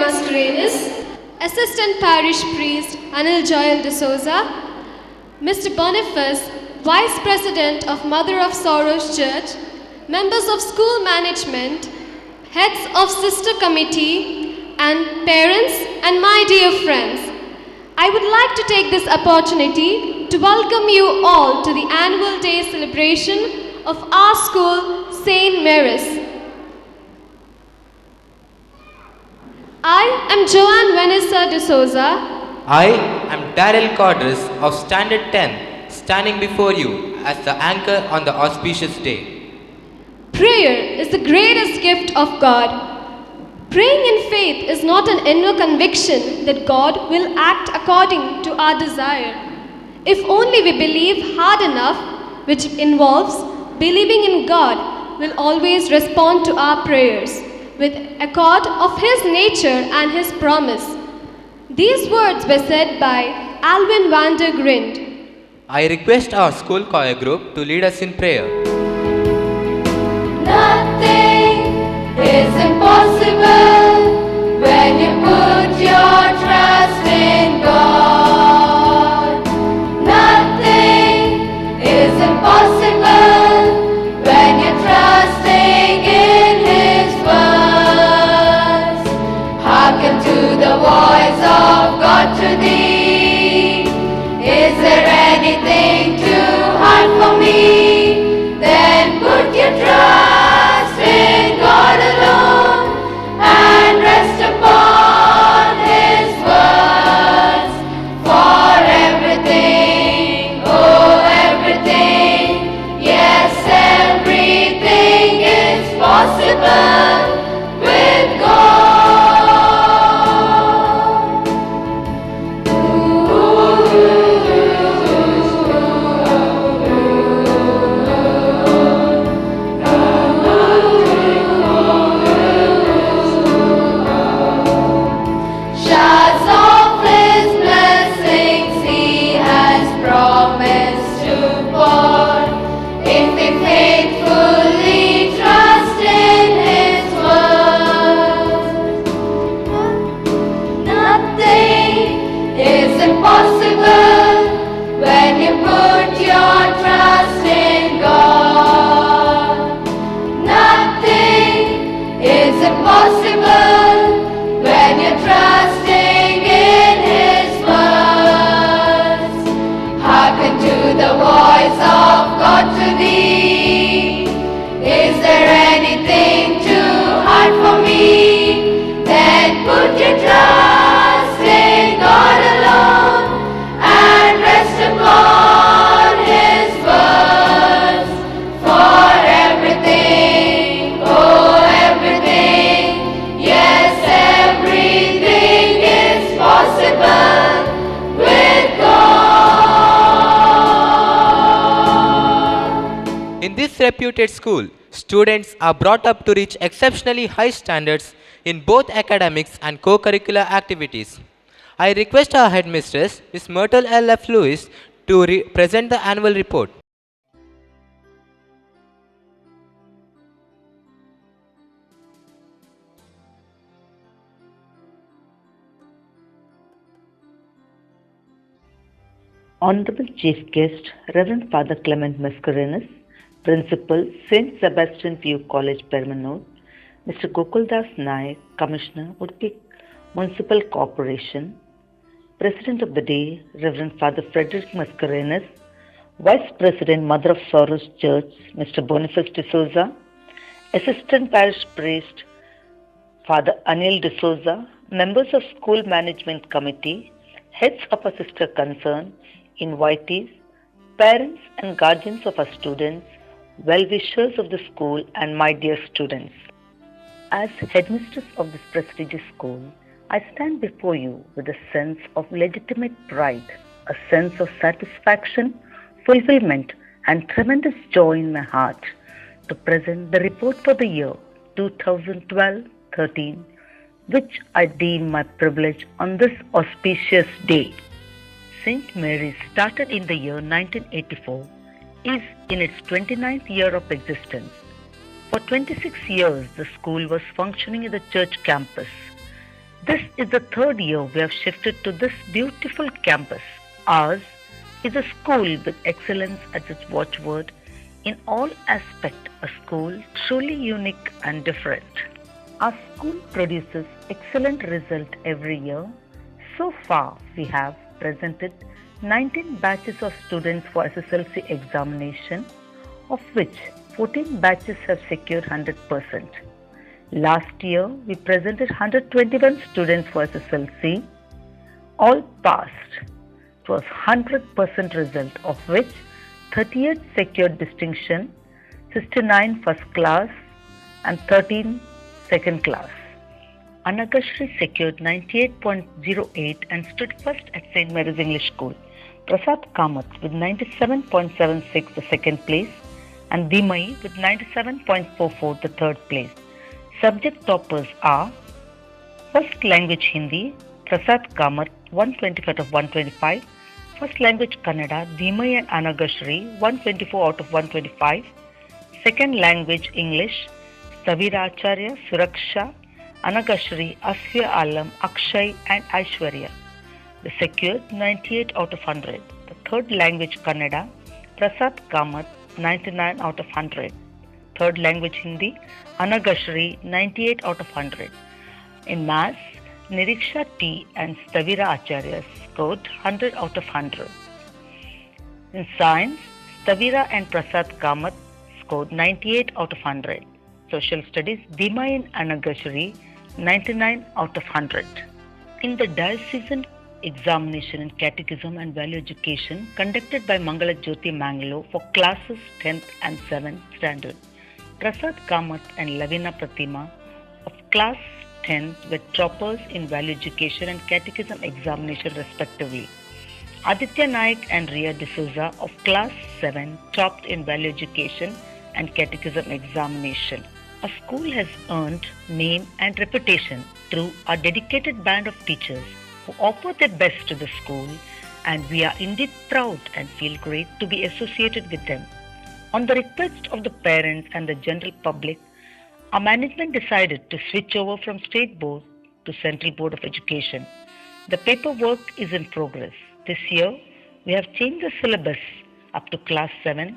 Mascarenas, Assistant Parish Priest Anil Joel D'Souza, Mr. Boniface, Vice President of Mother of Sorrows Church, members of school management, heads of sister committee, and parents and my dear friends. I would like to take this opportunity to welcome you all to the annual day celebration of our school, St. Mary's. I am Joanne Vanessa D'Souza. I am Daryl Cordres of Standard 10, standing before you as the anchor on the auspicious day. Prayer is the greatest gift of God. Praying in faith is not an inner conviction that God will act according to our desire. If only we believe hard enough, which involves believing in God, will always respond to our prayers with accord of His nature and His promise. These words were said by Alvin van der Grind. I request our school choir group to lead us in prayer. Nothing is impossible when you put your trust in God. Nothing is impossible when you're trusting in His words. Hearken to the voice of God to thee. Is there anything too hard for me? Then put your trust in God alone and rest upon His words. For everything, oh everything, yes everything is possible with God. Showers of His blessings He has promised to pour if we faithfully trust in His words. Nothing is impossible when you put your trust in God. Nothing is impossible when you're trusting in His words. Hearken to the voice of God to thee. Is there anything too hard for me? Then put your trust in God alone and rest upon His words. For everything, oh everything, yes everything is possible with God. In this reputed school, students are brought up to reach exceptionally high standards in both academics and co-curricular activities. I request our headmistress, Ms. Myrtle L. F. Lewis, to present the annual report. Honorable Chief Guest, Reverend Father Clement Mascarenas, Principal, St. Sebastian View College, Permanur, Mr. Gokuldas Naik, Commissioner, Udupi Municipal Corporation, President of the Day, Reverend Father Frederick Mascarenas, Vice President, Mother of Sorrows Church, Mr. Boniface D'Souza, Assistant Parish Priest, Father Anil D'Souza, members of School Management Committee, heads of our sister concern, invitees, parents and guardians of our students, well-wishers of the school and my dear students. As headmistress of this prestigious school, I stand before you with a sense of legitimate pride, a sense of satisfaction, fulfillment and tremendous joy in my heart to present the report for the year 2012-13, which I deem my privilege on this auspicious day. St. Mary's, started in the year 1984, is in its 29th year of existence. For 26 years, the school was functioning in the church campus. This is the third year we have shifted to this beautiful campus. Ours is a school with excellence as its watchword. In all aspects, a school truly unique and different. Our school produces excellent result every year. So far, we have presented 19 batches of students for SSLC examination, of which 14 batches have secured 100%. Last year, we presented 121 students for SSLC. All passed. It was 100% result, of which 38 secured distinction, 69 first class, and 13 second class. Anagashri secured 98.08 and stood first at St. Mary's English School. Prasad Kamath with 97.76 the second place, and Dimai with 97.44 the third place. Subject toppers are First Language Hindi, Prasad Kamath 125 out of 125. First Language Kannada, Dimai and Anagashri 124 out of 125. Second Language English, Stavira Acharya, Suraksha, Anagashri, Asfia Alam, Akshay and Aishwarya. They secured 98 out of 100. The third language Kannada, Prasad Kamath 99 out of 100. Third language Hindi, Anagashri 98 out of 100. In Maths, Niriksha T and Stavira Acharya scored 100 out of 100. In Science, Stavira and Prasad Kamath scored 98 out of 100. Social Studies, Dimai and Anagashri 99 out of 100. In the diocesan examination in Catechism and Value Education conducted by Mangala Jyoti Mangalore for classes 10th and 7th standard, Prasad Kamath and Lavina Pratima of class 10th were toppers in Value Education and Catechism examination respectively. Aditya Naik and Ria D'Souza of class 7 topped in Value Education and Catechism examination. Our school has earned name and reputation through our dedicated band of teachers who offer their best to the school, and we are indeed proud and feel great to be associated with them. On the request of the parents and the general public, our management decided to switch over from State Board to Central Board of Education. The paperwork is in progress. This year, we have changed the syllabus up to class 7,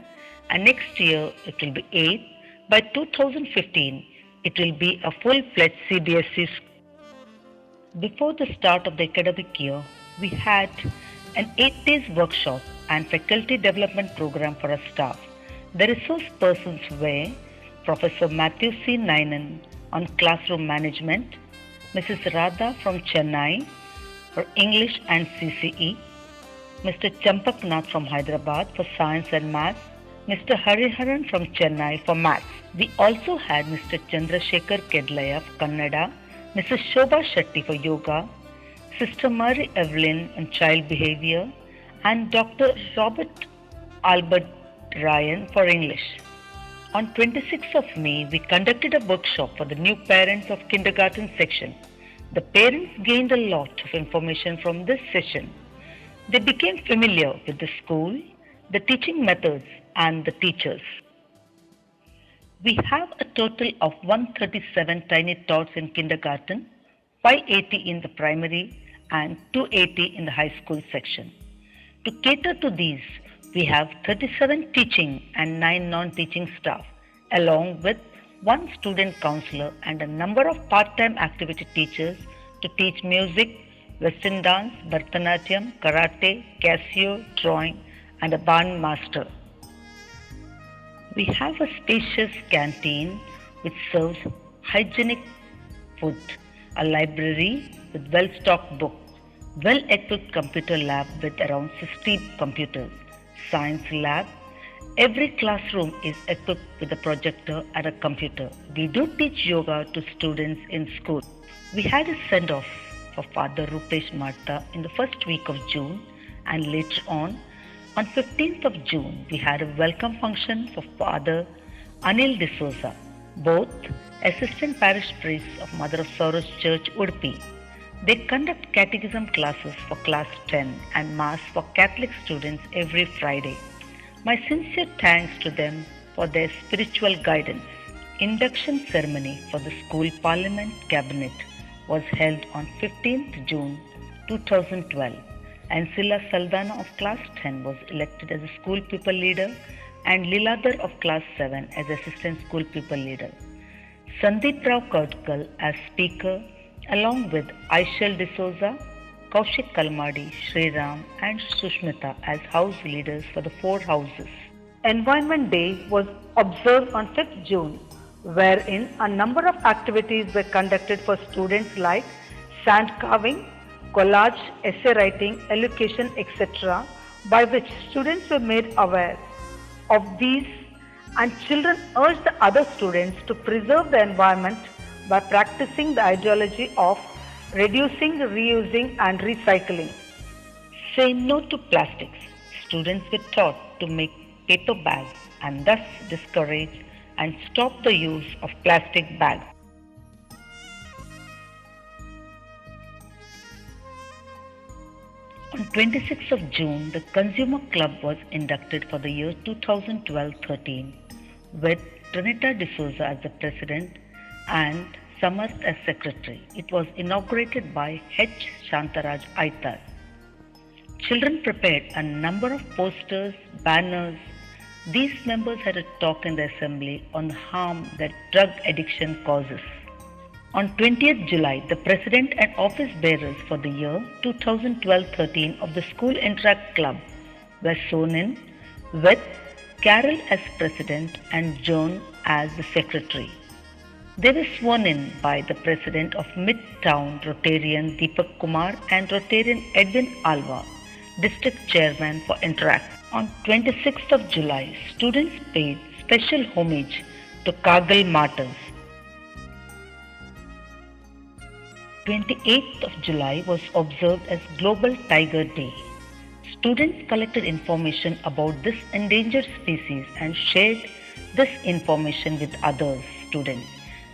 and next year it will be 8. By 2015, it will be a full-fledged CBSE school. Before the start of the academic year, we had an 8 days workshop and faculty development program for our staff. The resource persons were Professor Matthew C. Nainan on classroom management, Mrs. Radha from Chennai for English and CCE, Mr. Champaknath from Hyderabad for Science and Maths, Mr. Hariharan from Chennai for Maths. We also had Mr. Chandrasekhar Kedlaya for Kannada, Mrs. Shobha Shetty for Yoga, Sister Mary Evelyn on Child Behavior, and Dr. Robert Albert Ryan for English. On 26th of May, we conducted a workshop for the new parents of kindergarten section. The parents gained a lot of information from this session. They became familiar with the school, the teaching methods, and the teachers. We have a total of 137 tiny tots in kindergarten, 580 in the primary, and 280 in the high school section. To cater to these, we have 37 teaching and 9 non-teaching staff, along with 1 student counselor and a number of part-time activity teachers to teach music, western dance, Bharatanatyam, karate, Casio, drawing, and a band master. We have a spacious canteen which serves hygienic food, a library with well-stocked books, well-equipped computer lab with around 60 computers, science lab. Every classroom is equipped with a projector and a computer. We do teach yoga to students in school. We had a send-off for Father Rupesh Martha in the first week of June, and later on 15th of June, we had a welcome function for Father Anil D'Souza, both Assistant Parish Priests of Mother of Sorrows Church, Udupi. They conduct catechism classes for class 10 and Mass for Catholic students every Friday. My sincere thanks to them for their spiritual guidance. Induction ceremony for the school parliament cabinet was held on 15th June 2012, and Sila Saldana of class 10 was elected as a school people leader and Liladhar of class 7 as assistant school people leader. Sandeep Rao Kautkal as speaker along with Aishal D'Souza, Kaushik Kalmadi, Sriram and Sushmita as house leaders for the 4 houses. Environment Day was observed on 5th June, wherein a number of activities were conducted for students like sand carving, collage, essay writing, elocution, etc., by which students were made aware of these, and children urged the other students to preserve the environment by practicing the ideology of reducing, reusing and recycling. Say no to plastics. Students were taught to make paper bags and thus discourage and stop the use of plastic bags. On 26th of June, the Consumer Club was inducted for the year 2012-13 with Trinita D'Souza as the president and Samarth as secretary. It was inaugurated by H. Shantaraj Aitar. Children prepared a number of posters, banners. These members had a talk in the assembly on the harm that drug addiction causes. On 20th July, the president and office bearers for the year 2012-13 of the School Interact Club were sworn in with Carol as president and Joan as the secretary. They were sworn in by the president of Midtown Rotarian Deepak Kumar and Rotarian Edwin Alva, district chairman for Interact. On 26th of July, students paid special homage to Kargil martyrs. 28th of July was observed as Global Tiger Day. Students collected information about this endangered species and shared this information with other students.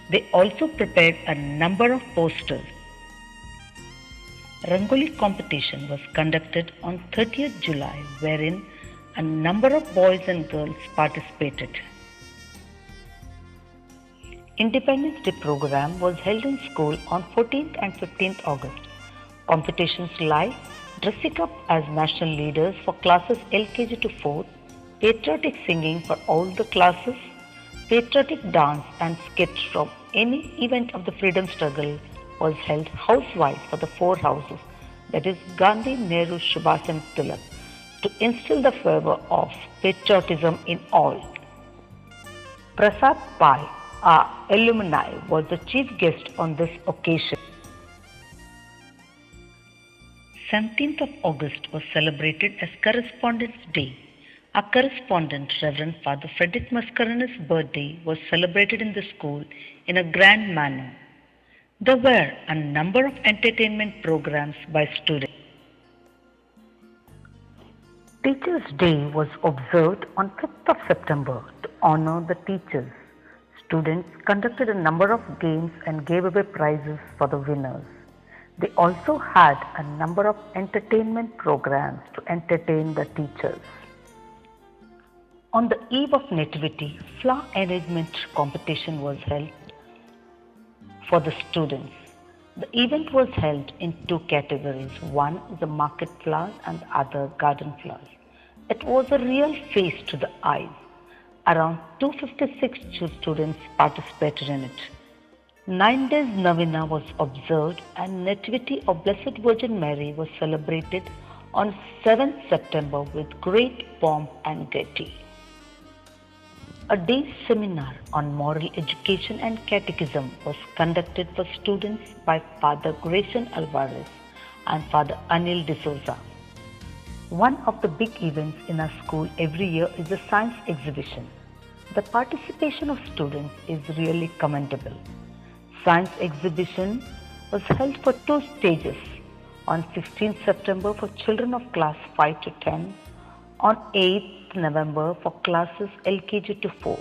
They also prepared a number of posters. Rangoli competition was conducted on 30th July, wherein a number of boys and girls participated. Independence Day program was held in school on 14th and 15th August. Competitions like dressing up as national leaders for classes LKG to 4th, patriotic singing for all the classes, patriotic dance and skits from any event of the freedom struggle was held house-wise for the 4 houses, that is Gandhi, Nehru, Subhas and Tilak, to instill the fervor of patriotism in all. Prasad Pai, our alumni, was the chief guest on this occasion. 17th of August was celebrated as Correspondence Day. Our correspondent, Reverend Father Frederick Mascarenhas' birthday was celebrated in the school in a grand manner. There were a number of entertainment programs by students. Teachers' Day was observed on 5th of September to honor the teachers. Students conducted a number of games and gave away prizes for the winners. They also had a number of entertainment programs to entertain the teachers. On the eve of Nativity, flower arrangement competition was held for the students. The event was held in 2 categories. One is the market flowers and the other garden flowers. It was a real feast to the eyes. Around 256 students participated in it. 9 days Novena was observed and Nativity of Blessed Virgin Mary was celebrated on 7th September with great pomp and gaiety. A day's seminar on moral education and catechism was conducted for students by Father Grayson Alvarez and Father Anil D'Souza. One of the big events in our school every year is the science exhibition. The participation of students is really commendable. Science exhibition was held for 2 stages, on 16th September for children of class 5 to 10, on 8th November for classes LKG to 4.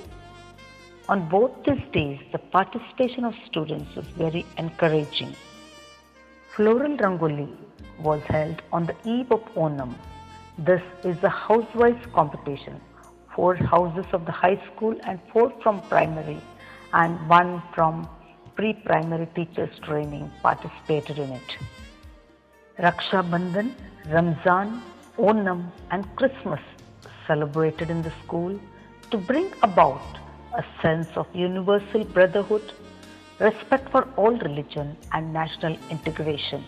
On both these days, the participation of students was very encouraging. Floral Rangoli was held on the eve of Onam. This is a house-wise competition. 4 houses of the high school and 4 from primary and 1 from pre-primary teachers training participated in it. Raksha Bandhan, Ramzan, Onam and Christmas celebrated in the school to bring about a sense of universal brotherhood, respect for all religion and national integration.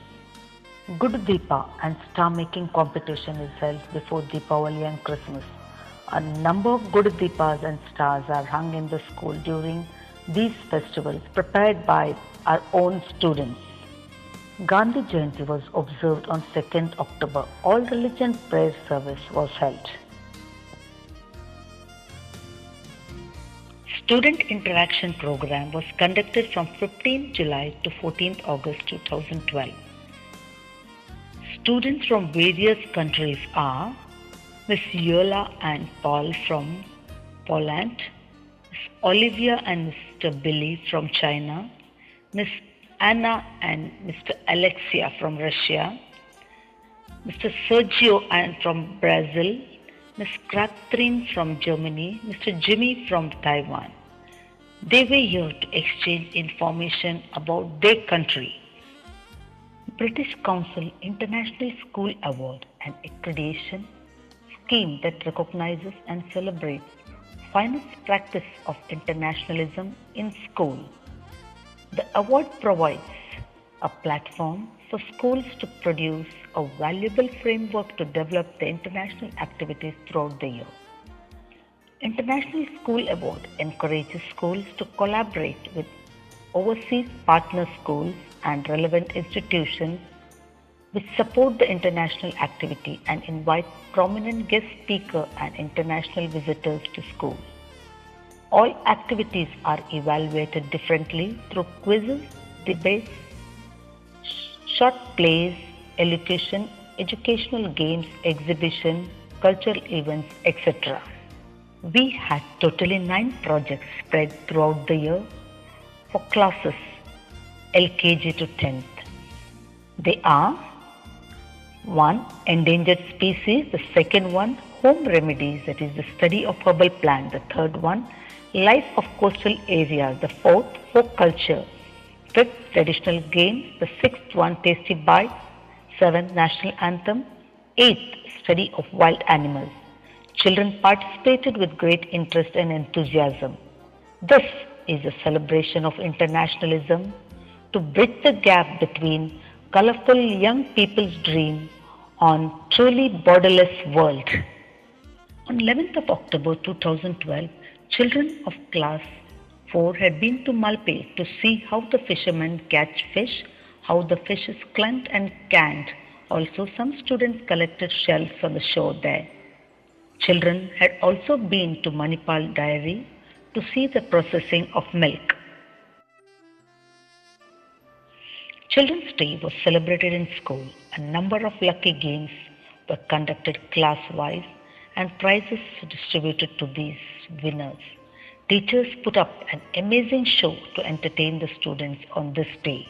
Good Deepa and star making competition is held before Deepavali and Christmas. A number of Good Deepas and stars are hung in the school during these festivals prepared by our own students. Gandhi Jayanti was observed on 2nd October. All religion prayer service was held. Student interaction program was conducted from 15th July to 14th August 2012. Students from various countries are Miss Yola and Paul from Poland, Miss Olivia and Mr. Billy from China, Miss Anna and Mr. Alexia from Russia, Mr. Sergio and from Brazil, Miss Catherine from Germany, Mr. Jimmy from Taiwan. They were here to exchange information about their country. British Council International School Award, an accreditation scheme that recognizes and celebrates finest practice of internationalism in school. The award provides a platform for schools to produce a valuable framework to develop the international activities throughout the year. International School Award encourages schools to collaborate with overseas partner schools and relevant institutions which support the international activity and invite prominent guest speakers and international visitors to school. All activities are evaluated differently through quizzes, debates, short plays, elocution, educational games, exhibition, cultural events, etc. We had totally 9 projects spread throughout the year for classes LKG to 10th. They are 1. Endangered species, the second one home remedies, that is the study of herbal plant, the third one life of coastal areas, the fourth folk culture, fifth traditional games, the sixth one tasty bites, seventh national anthem, eighth study of wild animals. Children participated with great interest and enthusiasm. This is a celebration of internationalism to bridge the gap between colorful young people's dream on truly borderless world. On 11th of October 2012, children of class 4 had been to Malpe to see how the fishermen catch fish, how the fish is cleaned and canned. Also, some students collected shells on the shore there. Children had also been to Manipal Dairy to see the processing of milk. Children's Day was celebrated in school. A number of lucky games were conducted class-wise and prizes distributed to these winners. Teachers put up an amazing show to entertain the students on this day.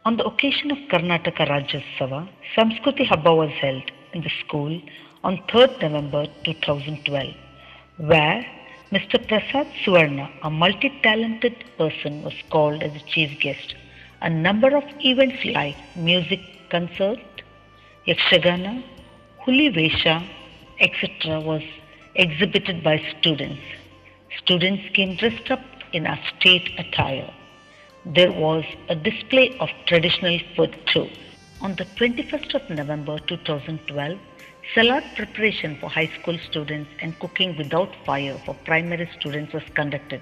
On the occasion of Karnataka Rajyotsava, Samskruti Habba was held in the school on 3rd November 2012, where Mr. Prasad Suvarna, a multi-talented person, was called as a chief guest. A number of events like music concert, Yakshagana, Huli Vesha, etc. was exhibited by students. Students came dressed up in a state attire. There was a display of traditional food too. On the 21st of November 2012, salad preparation for high school students and cooking without fire for primary students was conducted.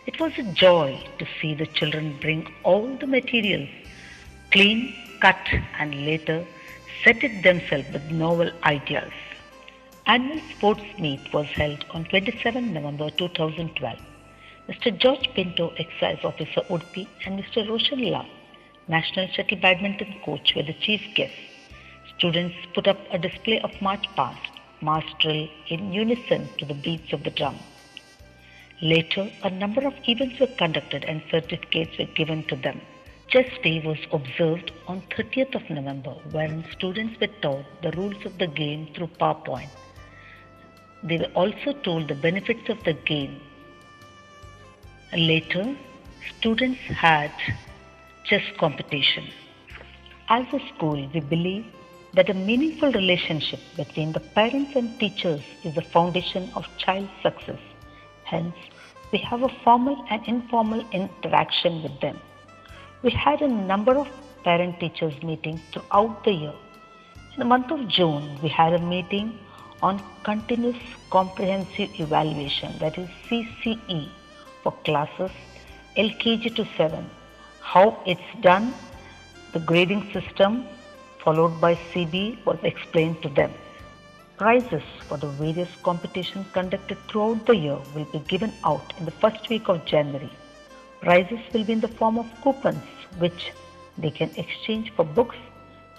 It was a joy to see the children bring all the materials, clean, cut and later set it themselves with novel ideas. Annual sports meet was held on 27 November 2012. Mr. George Pinto, Excise Officer Udupi, and Mr. Roshan Lal, National Shuttle Badminton Coach, were the chief guests. Students put up a display of march past, march drill in unison to the beats of the drum. Later, a number of events were conducted and certificates were given to them. Chess Day was observed on 30th of November, wherein students were taught the rules of the game through PowerPoint. They were also told the benefits of the game. Later, students had Chess competition. As a school, we believe that a meaningful relationship between the parents and teachers is the foundation of child success. Hence, we have a formal and informal interaction with them. We had a number of parent-teachers meetings throughout the year. In the month of June, we had a meeting on continuous comprehensive evaluation, that is CCE, for classes LKG to 7. How it's done, the grading system followed by CB was explained to them. Prizes for the various competitions conducted throughout the year will be given out in the first week of January. Prizes will be in the form of coupons which they can exchange for books.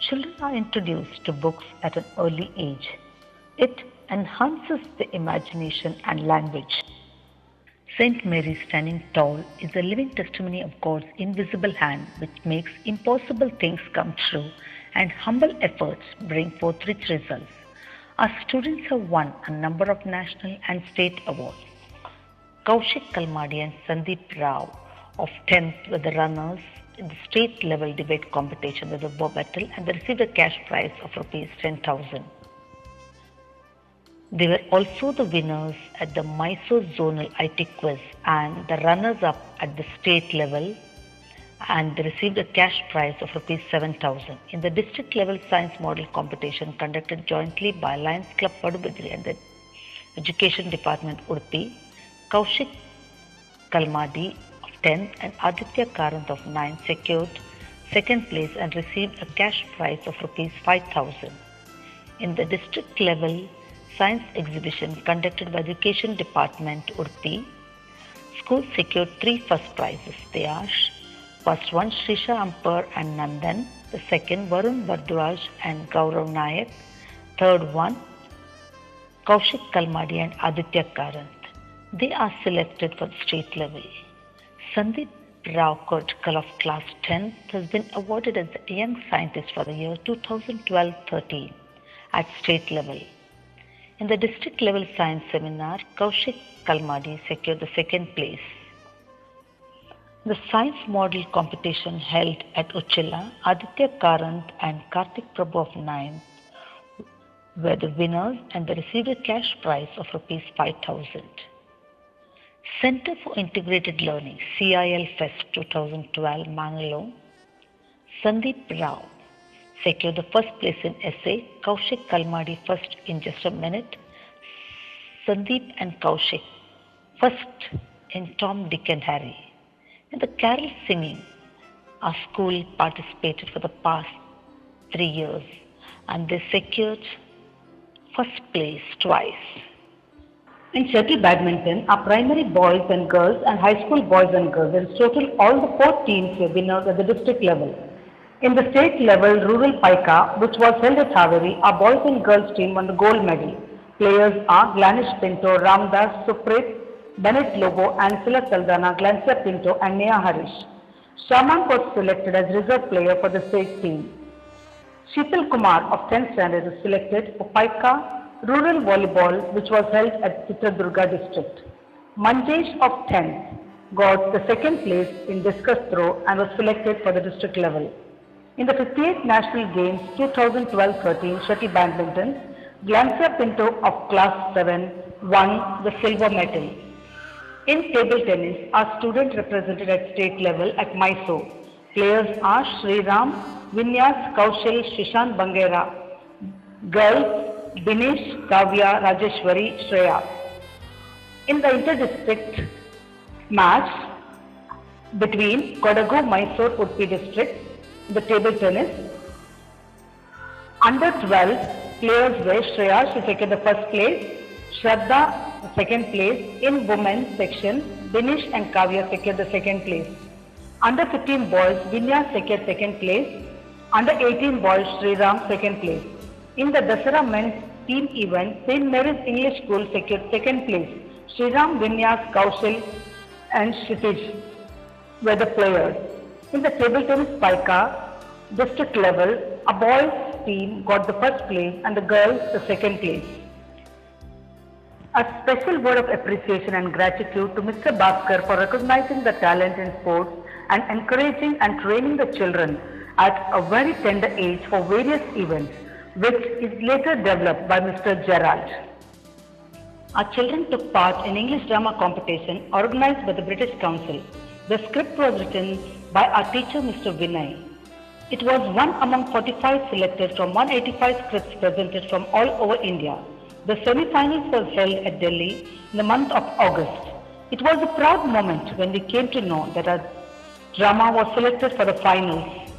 Children are introduced to books at an early age. It enhances the imagination and language. Saint Mary standing tall is a living testimony of God's invisible hand which makes impossible things come true and humble efforts bring forth rich results. Our students have won a number of national and state awards. Kaushik Kalmadi and Sandeep Rao of 10th were the runners in the state level debate competition with the bow battle and they received a cash prize of Rs 10,000. They were also the winners at the Mysore Zonal IT Quiz and the runners-up at the state level and they received a cash prize of Rs 7,000. In the district level science model competition conducted jointly by Lions Club Padubidri and the Education Department Udupi, Kaushik Kalmadi of 10th and Aditya Karanth of 9th secured second place and received a cash prize of Rs 5,000. In the district level science exhibition conducted by Education Department Udupi, schools secured 3 first prizes. They are first one Shrisha Ampar and Nandan, the second Varun Bardwaj and Gaurav Nayak, third one Kaushik Kalmadi and Aditya Karanth. They are selected for the state level. Sandeep Rao Kotkal of class 10th has been awarded as the Young Scientist for the year 2012-13 at state level. In the district level science seminar, Kaushik Kalmadi secured the second place. The science model competition held at Uchila, Aditya Karanth and Karthik Prabhu of 9th were the winners and they received a cash prize of Rs 5,000. Center for Integrated Learning, CIL Fest 2012, Mangalore, Sandeep Rao secured the first place in essay, Kaushik Kalmadi first in just a minute, Sandeep and Kaushik first in Tom, Dick and Harry. In the carol singing, our school participated for the past 3 years and they secured first place twice. In shuttle badminton, our primary boys and girls and high school boys and girls, in total all the 4 teams were winners at the district level. In the state level rural Paika, which was held at Haveri, our boys and girls team won the gold medal. Players are Glanish Pinto, Ramdas, Suprit, Bennett Lobo, Ansela Saldana, Glancia Pinto and Neha Harish. Shaman was selected as reserve player for the state team. Sheetal Kumar of 10th standard was selected for Paika Rural Volleyball which was held at Chitradurga district. Manjesh of 10th got the second place in discus throw and was selected for the district level. In the 58th National Games 2012-13 shuttle badminton, Glancia Pinto of class 7 won the silver medal. In table tennis, our student represented at state level at Mysore. Players are Sriram, Vinyas, Kaushal, Shishant Bangera. Girls, Dinesh, Kavya, Rajeshwari, Shreya. In the inter-district match between Kodagu, Mysore, Udupi district, the table tennis, under 12 players were Shreya, she secured the first place, Shraddha the second place. In women's section, Dinesh and Kavya secured the second place. Under 15 boys, Vinyas secured second place. Under 18 boys, Sriram second place. In the Dasara men's team event, St. Mary's English School secured second place. Sriram, Vinyas, Kaushal and Kshitij were the players. In the table tennis Paika district level, a boys team got the first place and the girls the second place. A special word of appreciation and gratitude to Mr. Bhaskar for recognizing the talent in sports and encouraging and training the children at a very tender age for various events, which is later developed by Mr. Gerald. Our children took part in English drama competition organized by the British Council. The script was written by our teacher, Mr. Vinay. It was one among 45 selected from 185 scripts presented from all over India. The semi-finals was held at Delhi in the month of August. It was a proud moment when we came to know that our drama was selected for the finals.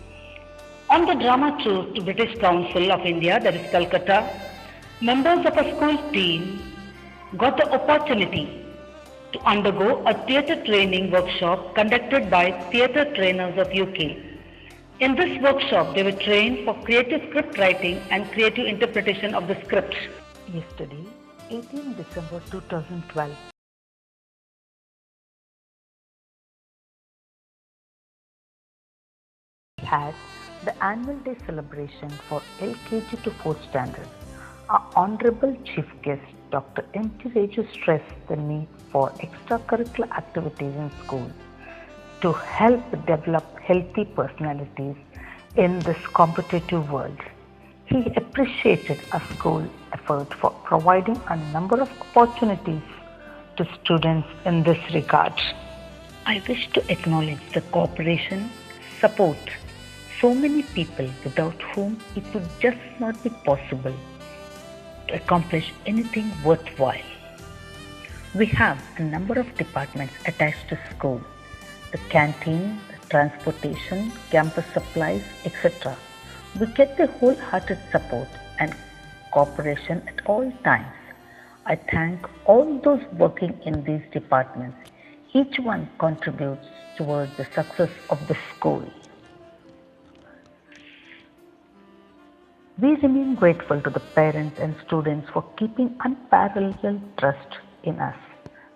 On the drama tour to British Council of India, that is Calcutta, members of a school team got the opportunity to undergo a theatre training workshop conducted by theatre trainers of UK. In this workshop, they were trained for creative script writing and creative interpretation of the script. Yesterday, 18 December 2012, had the annual day celebration for LKG to 4th standard. Our Honorable Chief Guest, Dr. M.T. Reju, stressed the need for extracurricular activities in school to help develop healthy personalities in this competitive world. He appreciated our school effort for providing a number of opportunities to students in this regard. I wish to acknowledge the cooperation, support, so many people without whom it would just not be possible to accomplish anything worthwhile. We have a number of departments attached to school: the canteen, the transportation, campus supplies, etc. We get the wholehearted support and cooperation at all times. I thank all those working in these departments. Each one contributes towards the success of the school. We remain grateful to the parents and students for keeping unparalleled trust in us.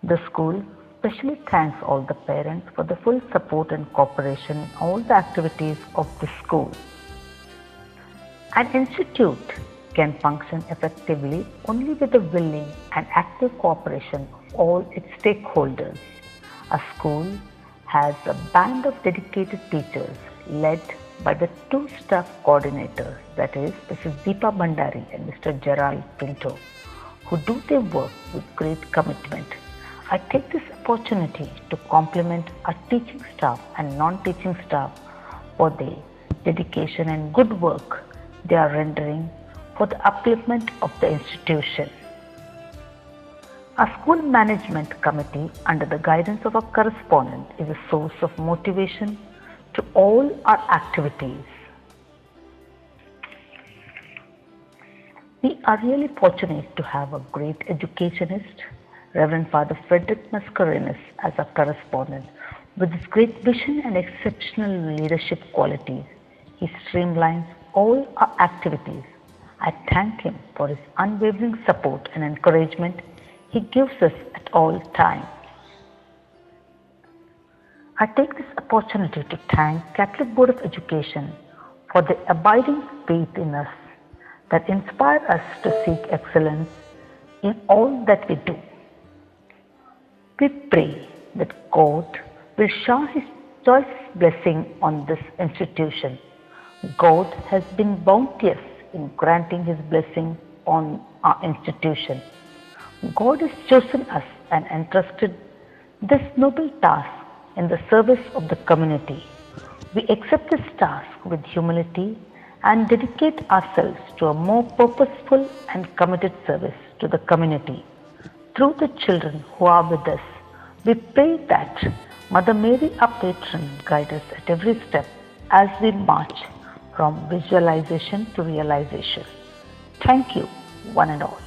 The school especially thanks all the parents for the full support and cooperation in all the activities of the school. An institute can function effectively only with the willing and active cooperation of all its stakeholders. A school has a band of dedicated teachers led by the two staff coordinators, that is, Mrs. Deepa Bhandari and Mr. Gerald Pinto, who do their work with great commitment. I take this opportunity to compliment our teaching staff and non-teaching staff for their dedication and good work they are rendering for the upliftment of the institution. Our school management committee, under the guidance of our correspondent, is a source of motivation to all our activities. We are really fortunate to have a great educationist, Reverend Father Frederick Mascarenhas, as our correspondent. With his great vision and exceptional leadership qualities, he streamlines all our activities. I thank him for his unwavering support and encouragement he gives us at all times. I take this opportunity to thank Catholic Board of Education for the abiding faith in us that inspire us to seek excellence in all that we do. We pray that God will shower His choice blessing on this institution. God has been bounteous in granting His blessing on our institution. God has chosen us and entrusted this noble task in the service of the community. We accept this task with humility and dedicate ourselves to a more purposeful and committed service to the community. Through the children who are with us, we pray that Mother Mary, our patron, guide us at every step as we march from visualization to realization. Thank you, one and all.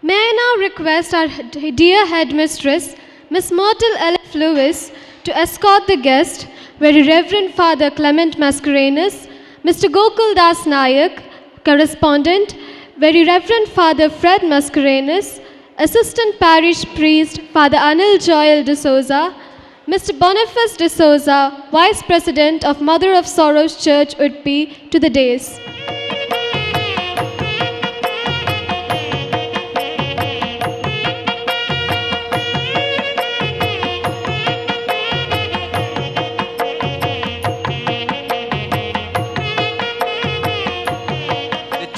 May I now request our dear headmistress, Miss Myrtle L.F. Lewis, to escort the guest, Very Reverend Father Clement Mascarenhas, Mr. Gokul Das Nayak, correspondent, Very Reverend Father Fred Mascarenhas, Assistant Parish Priest Father Anil Joel D'Souza, Mr. Boniface D'Souza, Vice President of Mother of Sorrows Church, Udpi, to the dais.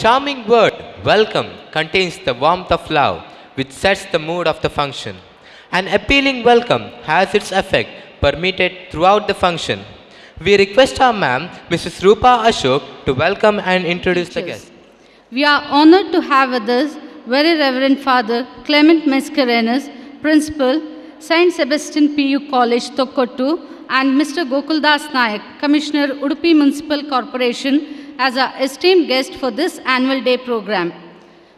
charming word, welcome, contains the warmth of love, which sets the mood of the function. An appealing welcome has its effect permeated throughout the function. We request our ma'am, Mrs. Rupa Ashok, to welcome and introduce the guest. We are honored to have with us Very Reverend Father Clement Mascarenhas, Principal, Saint Sebastian PU College, Tokkottu, and Mr. Gokuldas Nayak, Commissioner, Udupi Municipal Corporation, as our esteemed guest for this annual day program.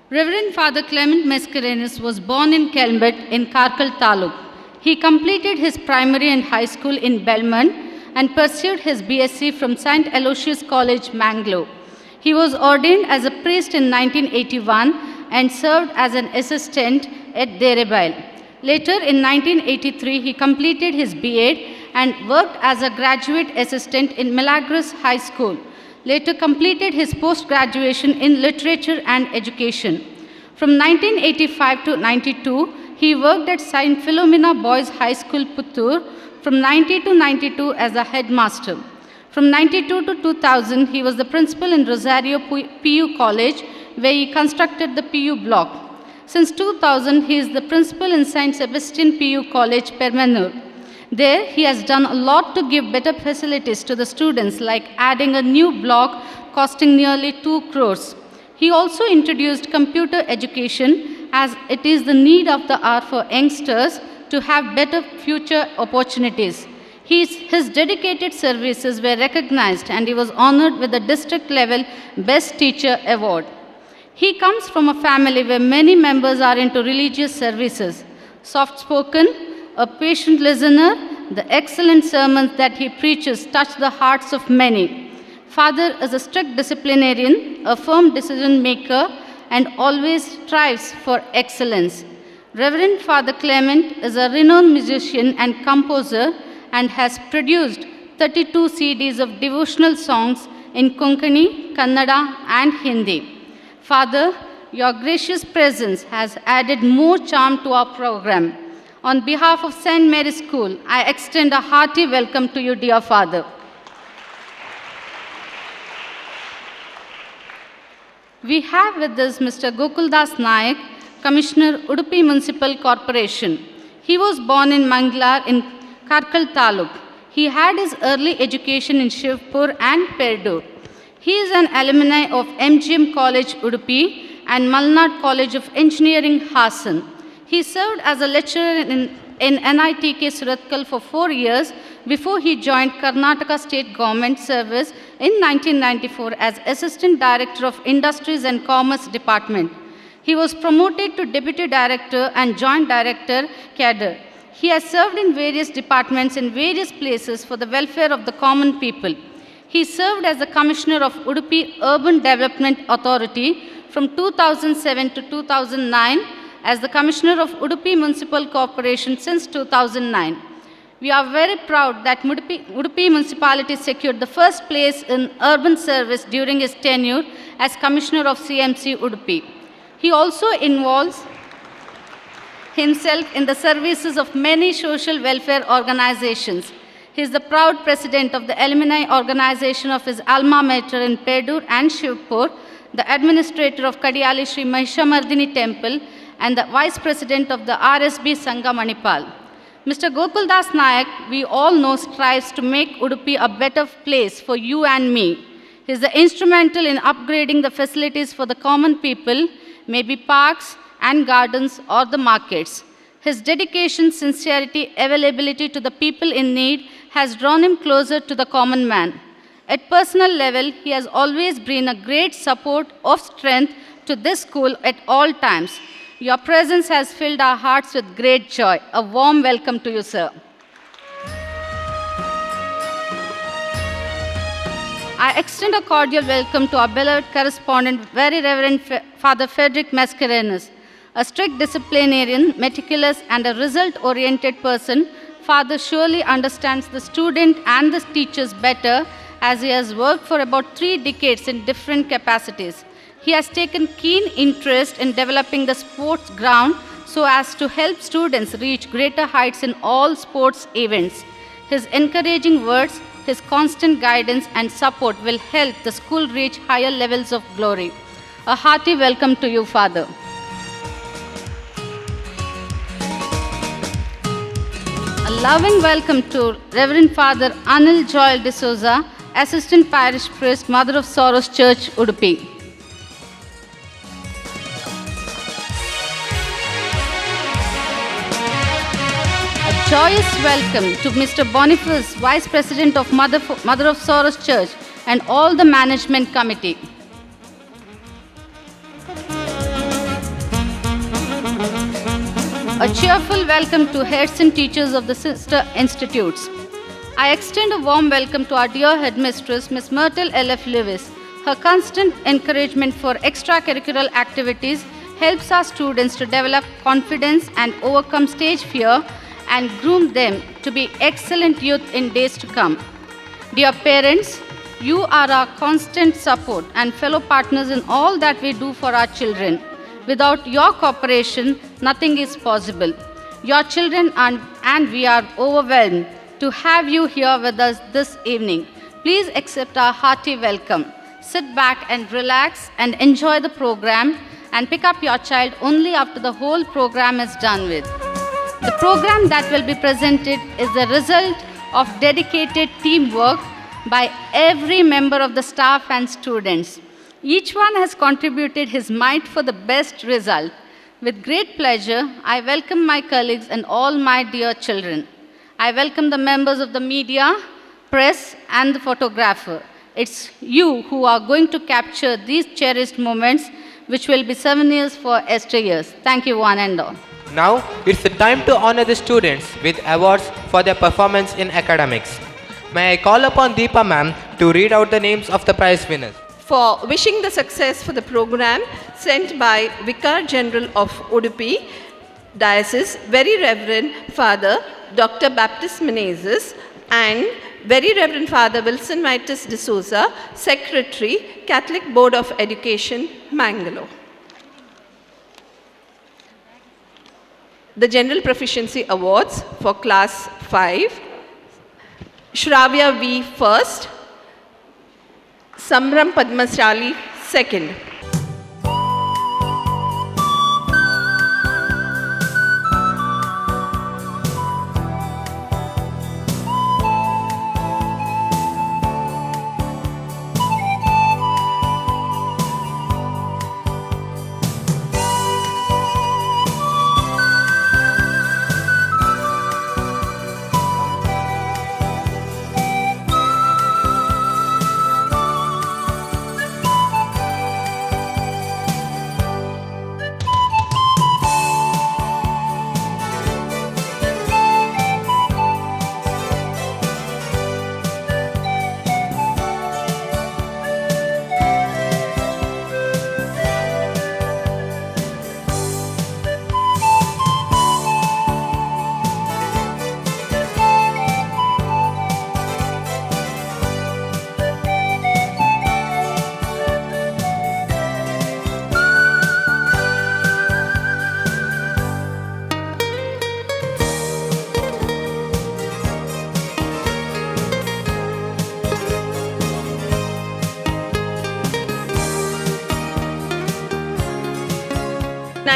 Reverend Father Clement Mascarenhas was born in Kelmbet in Karkal Taluk. He completed his primary and high school in Belmont and pursued his BSc from St. Aloysius College, Mangalore. He was ordained as a priest in 1981 and served as an assistant at Derebail. Later, in 1983, he completed his B.Ed and worked as a graduate assistant in Milagros High School. Later completed his post-graduation in literature and education. From 1985 to 92, he worked at St. Philomena Boys High School, Puttur, from 90 to 92 as a headmaster. From 92 to 2000, he was the principal in Rosario PU College, where he constructed the PU block. Since 2000, he is the principal in St. Sebastian PU College, Permanur. There, he has done a lot to give better facilities to the students, like adding a new block costing nearly 2 crores. He also introduced computer education, as it is the need of the hour for youngsters to have better future opportunities. His dedicated services were recognized, and he was honored with the district level Best Teacher Award. He comes from a family where many members are into religious services. Soft-spoken, a patient listener, the excellent sermons that he preaches touch the hearts of many. Father is a strict disciplinarian, a firm decision maker, and always strives for excellence. Reverend Father Clement is a renowned musician and composer and has produced 32 CDs of devotional songs in Konkani, Kannada, and Hindi. Father, your gracious presence has added more charm to our program. On behalf of St. Mary's School, I extend a hearty welcome to you, dear Father. We have with us Mr. Gokuldas Nayak, Commissioner, Udupi Municipal Corporation. He was born in Manglar in Karkal Taluk. He had his early education in Shivpur and Perdur. He is an alumni of MGM College, Udupi, and Malnad College of Engineering, Hassan. He served as a lecturer in NITK Surathkal for 4 years before he joined Karnataka State Government Service in 1994 as Assistant Director of Industries and Commerce Department. He was promoted to Deputy Director and Joint Director Cadre. He has served in various departments in various places for the welfare of the common people. He served as the Commissioner of Udupi Urban Development Authority from 2007 to 2009, as the Commissioner of Udupi Municipal Corporation since 2009. We are very proud that Udupi Municipality secured the first place in urban service during his tenure as Commissioner of CMC Udupi. He also involves himself in the services of many social welfare organizations. He is the proud president of the alumni organization of his alma mater in Perdur and Shivpur, the administrator of Kadiyali Sri Mahishamardini Temple, and the vice president of the RSB Sangha Manipal. Mr. Gokuldas Nayak, we all know, strives to make Udupi a better place for you and me. He is instrumental in upgrading the facilities for the common people, maybe parks and gardens or the markets. His dedication, sincerity, availability to the people in need has drawn him closer to the common man. At personal level, he has always been a great support of strength to this school at all times. Your presence has filled our hearts with great joy. A warm welcome to you, sir. I extend a cordial welcome to our beloved correspondent, Very Reverend Father Frederick Mascarenhas. A strict disciplinarian, meticulous, and a result-oriented person, Father surely understands the student and the teachers better, as he has worked for about 3 decades in different capacities. He has taken keen interest in developing the sports ground so as to help students reach greater heights in all sports events. His encouraging words, his constant guidance and support will help the school reach higher levels of glory. A hearty welcome to you, Father. A loving welcome to Reverend Father Anil Joel D'Souza, Assistant Parish Priest, Mother of Sorrows Church, Udupi. A joyous welcome to Mr. Boniface, Vice President of Mother of Sorrows Church, and all the management committee. A cheerful welcome to heads and teachers of the sister institutes. I extend a warm welcome to our dear headmistress, Ms. Myrtle L.F. Lewis. Her constant encouragement for extracurricular activities helps our students to develop confidence and overcome stage fear and groom them to be excellent youth in days to come. Dear parents, you are our constant support and fellow partners in all that we do for our children. Without your cooperation, nothing is possible. Your children and we are overwhelmed to have you here with us this evening. Please accept our hearty welcome. Sit back and relax and enjoy the program, and pick up your child only after the whole program is done with. The program that will be presented is the result of dedicated teamwork by every member of the staff and students. Each one has contributed his mite for the best result. With great pleasure, I welcome my colleagues and all my dear children. I welcome the members of the media, press, and the photographer. It's you who are going to capture these cherished moments, which will be souvenirs for yesteryears. Thank you, one and all. Now, it's the time to honor the students with awards for their performance in academics. May I call upon Deepa ma'am to read out the names of the prize winners. For wishing the success for the program sent by Vicar General of Udupi Diocese, Very Reverend Father Dr. Baptist Menezes and Very Reverend Father Wilson Vitus D'Souza, Secretary, Catholic Board of Education, Mangalore. The General Proficiency Awards for Class 5, Shravya V. first, Samram Padmasali second.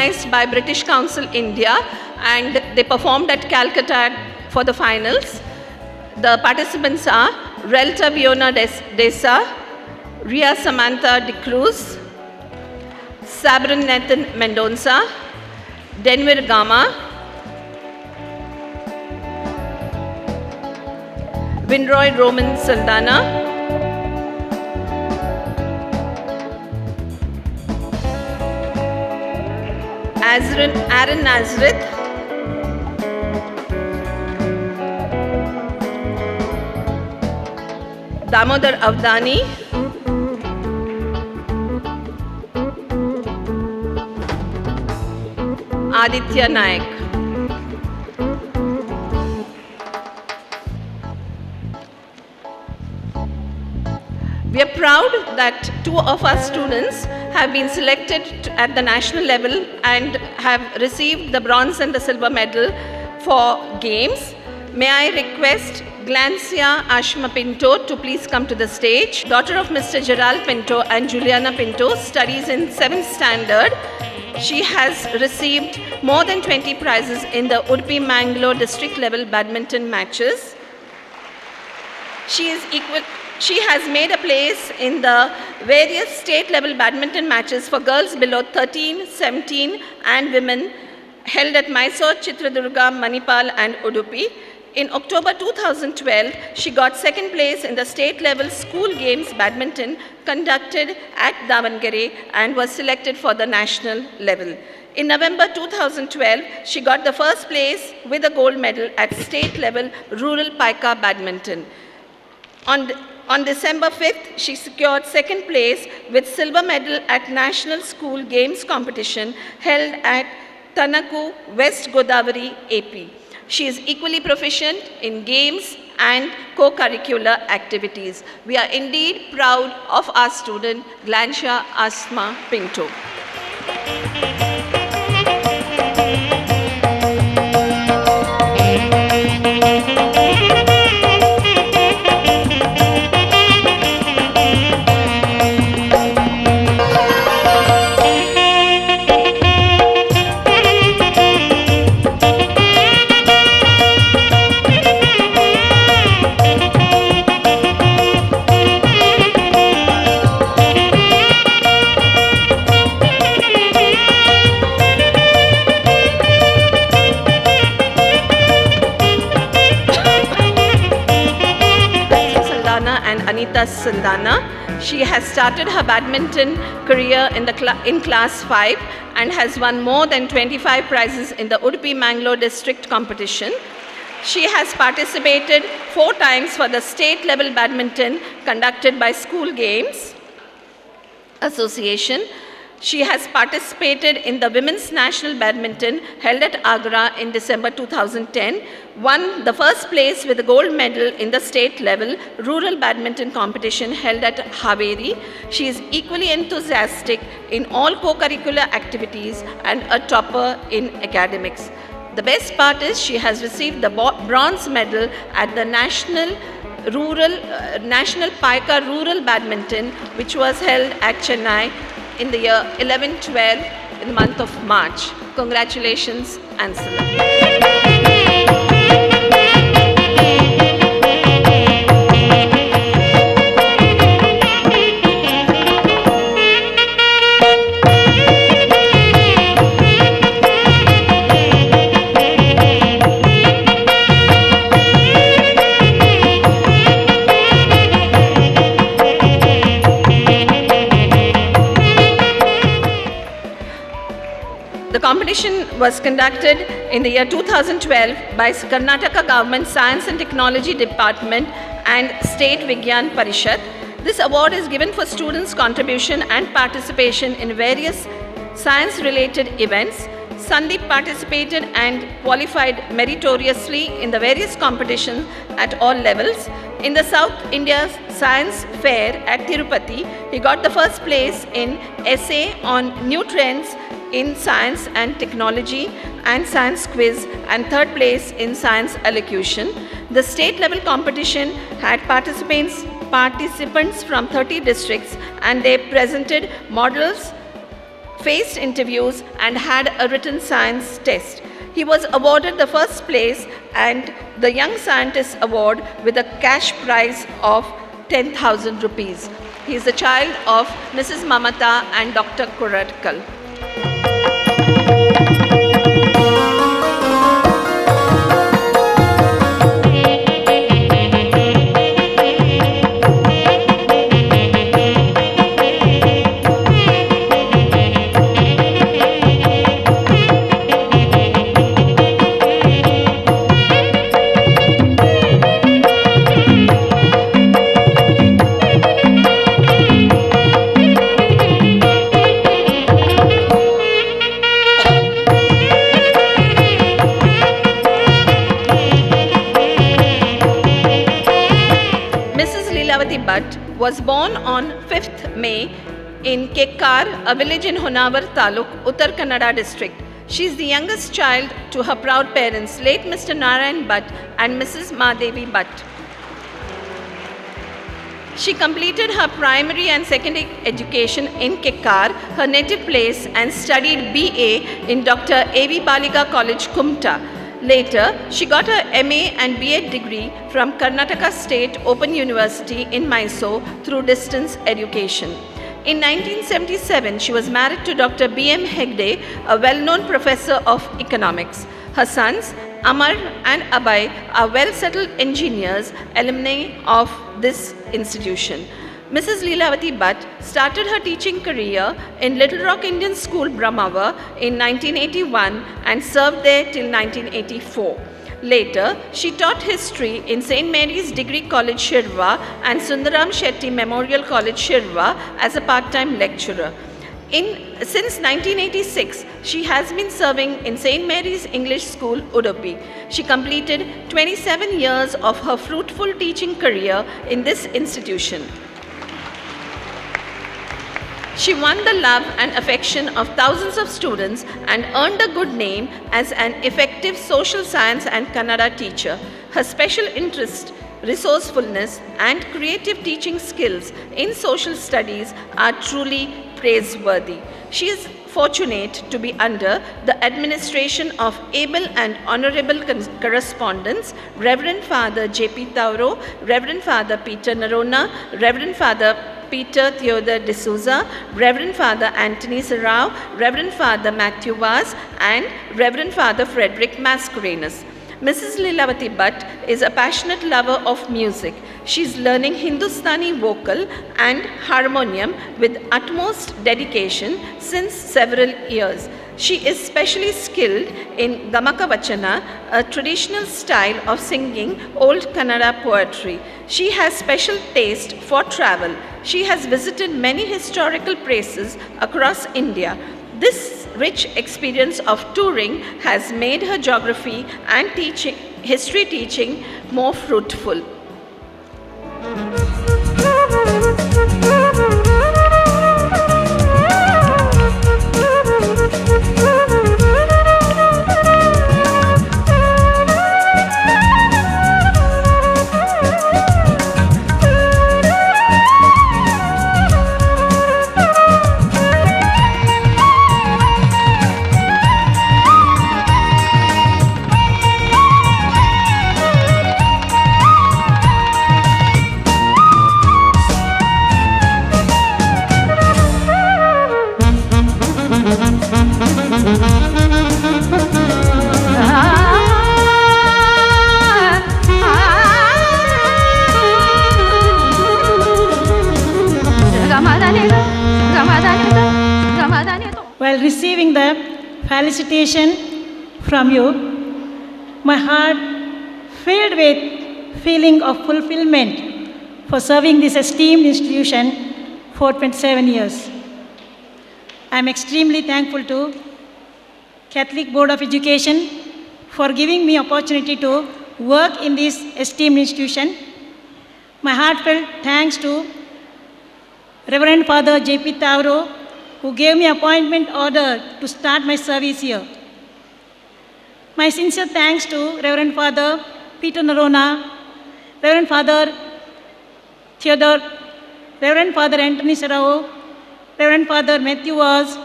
Recognized by British Council India, and they performed at Calcutta for the finals. The participants are Relta Viona Desa, Ria Samantha De Cruz, Sabrin Nathan Mendonça, Denver Gama, Winroy Roman Saldana, Aaron Nazareth, Damodar Avdani, Aditya Naik. We are proud that 2 of our students have been selected at the national level and have received the bronze and the silver medal for games. May I request Glancia Ashma Pinto to please come to the stage. Daughter of Mr. Gerald Pinto and Juliana Pinto, studies in 7th standard. She has received more than 20 prizes in the Udupi Mangalore district level badminton matches. She has made a place in the various state level badminton matches for girls below 13, 17 and women held at Mysore, Chitradurga, Manipal and Udupi. In October 2012, she got second place in the state level school games badminton conducted at Davangere and was selected for the national level. In November 2012, she got the first place with a gold medal at state level rural Paika badminton. On December 5th, she secured second place with silver medal at National School Games competition held at Tanaku, West Godavari, AP. She is equally proficient in games and co-curricular activities. We are indeed proud of our student, Glancia Ashma Pinto. Anita Sandana. She has started her badminton career in class 5 and has won more than 25 prizes in the Udupi Mangalore district competition. She has participated 4 times for the state level badminton conducted by School Games Association. She has participated in the Women's National Badminton held at Agra in December 2010, won the first place with a gold medal in the state level rural badminton competition held at Haveri. She is equally enthusiastic in all co-curricular activities and a topper in academics. The best part is she has received the bronze medal at the National Paika Rural Badminton, which was held at Chennai in the year 11-12 in the month of March. Congratulations, Ansela. The competition was conducted in the year 2012 by Karnataka Government Science and Technology Department and State Vigyan Parishad. This award is given for students' contribution and participation in various science-related events. Sandeep participated and qualified meritoriously in the various competitions at all levels. In the South India Science Fair at Tirupati, he got the first place in essay on new trends in science and technology and science quiz, and third place in science elocution. The state level competition had participants from 30 districts, and they presented models, faced interviews and had a written science test. He was awarded the first place and the Young Scientist Award with a cash prize of 10,000 rupees. He is the child of Mrs. Mamata and Dr. Kuratkal. Was born on 5th May in Kekkar, a village in Honnavar Taluk, Uttar Kannada district. She is the youngest child to her proud parents, late Mr. Narayan Bhatt and Mrs. Madevi Bhatt. She completed her primary and secondary education in Kekkar, her native place, and studied BA in Dr. A.V. Balika College, Kumta. Later, she got her MA and BA degree from Karnataka State Open University in Mysore through distance education. In 1977, she was married to Dr. B.M. Hegde, a well-known professor of economics. Her sons, Amar and Abhay, are well-settled engineers, alumni of this institution. Mrs. Leelavati Bhatt started her teaching career in Little Rock Indian School, Brahmava in 1981 and served there till 1984. Later, she taught history in St. Mary's Degree College, Shirva and Sundaram Shetty Memorial College, Shirva as a part-time lecturer. Since 1986, she has been serving in St. Mary's English School, Udupi. She completed 27 years of her fruitful teaching career in this institution. She won the love and affection of thousands of students and earned a good name as an effective social science and Kannada teacher. Her special interest, resourcefulness, and creative teaching skills in social studies are truly praiseworthy. She is fortunate to be under the administration of able and honorable correspondents, Reverend Father J.P. Tauro, Reverend Father Peter Narona, Reverend Father Peter Theodore D'Souza, Reverend Father Anthony Sarao, Reverend Father Matthew Vaz, and Reverend Father Frederick Mascarenhas. Mrs. Leelavati Bhatt is a passionate lover of music. She is learning Hindustani vocal and harmonium with utmost dedication since several years. She is specially skilled in Gamaka Vachana, a traditional style of singing old Kannada poetry. She has special taste for travel. She has visited many historical places across India. This rich experience of touring has made her geography and history teaching more fruitful. While receiving the felicitation from you, my heart filled with feeling of fulfillment for serving this esteemed institution for 27 years. I am extremely thankful to Catholic Board of Education for giving me opportunity to work in this esteemed institution. My heartfelt thanks to Reverend Father J.P. Tauro, who gave me appointment order to start my service here. My sincere thanks to Reverend Father Peter Narona, Reverend Father Theodore, Reverend Father Anthony Sarao, Reverend Father Matthew Vaz,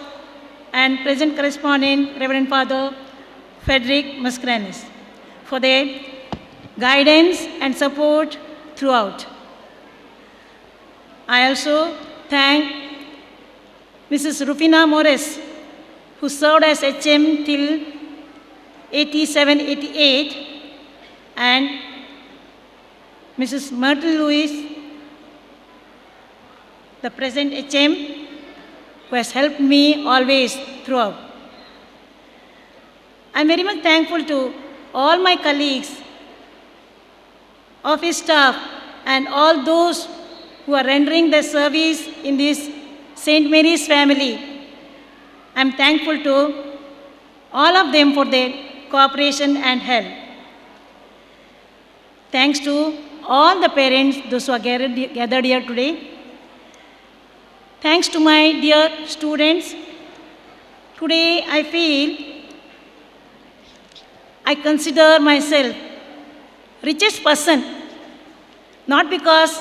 and present correspondent Reverend Father Frederick Mascarenhas for their guidance and support throughout. I also thank Mrs. Rufina Morris, who served as HM till 87-88, and Mrs. Myrtle Lewis, the present HM, who has helped me always throughout. I am very much thankful to all my colleagues, office staff, and all those who are rendering their service in this St. Mary's family. I am thankful to all of them for their cooperation and help. Thanks to all the parents, those who are gathered here today. Thanks to my dear students. Today I feel I consider myself richest person, not because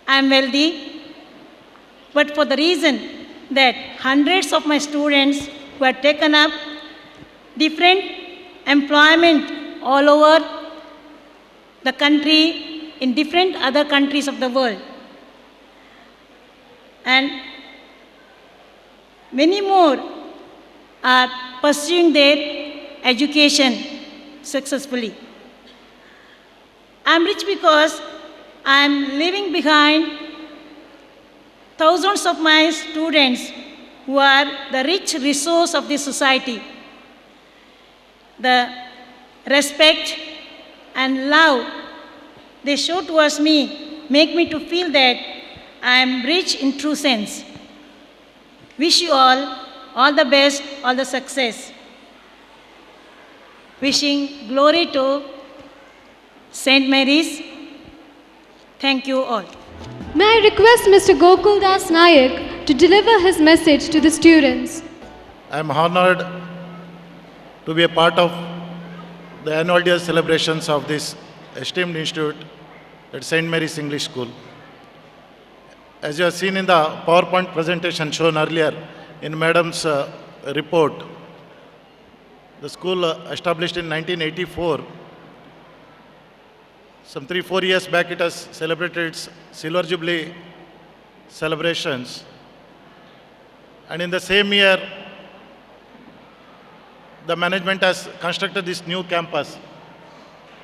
I am wealthy, but for the reason that hundreds of my students who have taken up different employment all over the country, in different other countries of the world. And many more are pursuing their education successfully. I am rich because I am leaving behind thousands of my students who are the rich resource of this society. The respect and love they show towards me make me to feel that I am rich in true sense. Wish you all the best, all the success. Wishing glory to St. Mary's. Thank you all. May I request Mr. Gokul Das Nayak to deliver his message to the students. I am honored to be a part of the annual day celebrations of this esteemed institute at St. Mary's English School. As you have seen in the PowerPoint presentation shown earlier in Madam's report, the school established in 1984. Some 3-4 years back it has celebrated its Silver Jubilee celebrations. And in the same year, the management has constructed this new campus.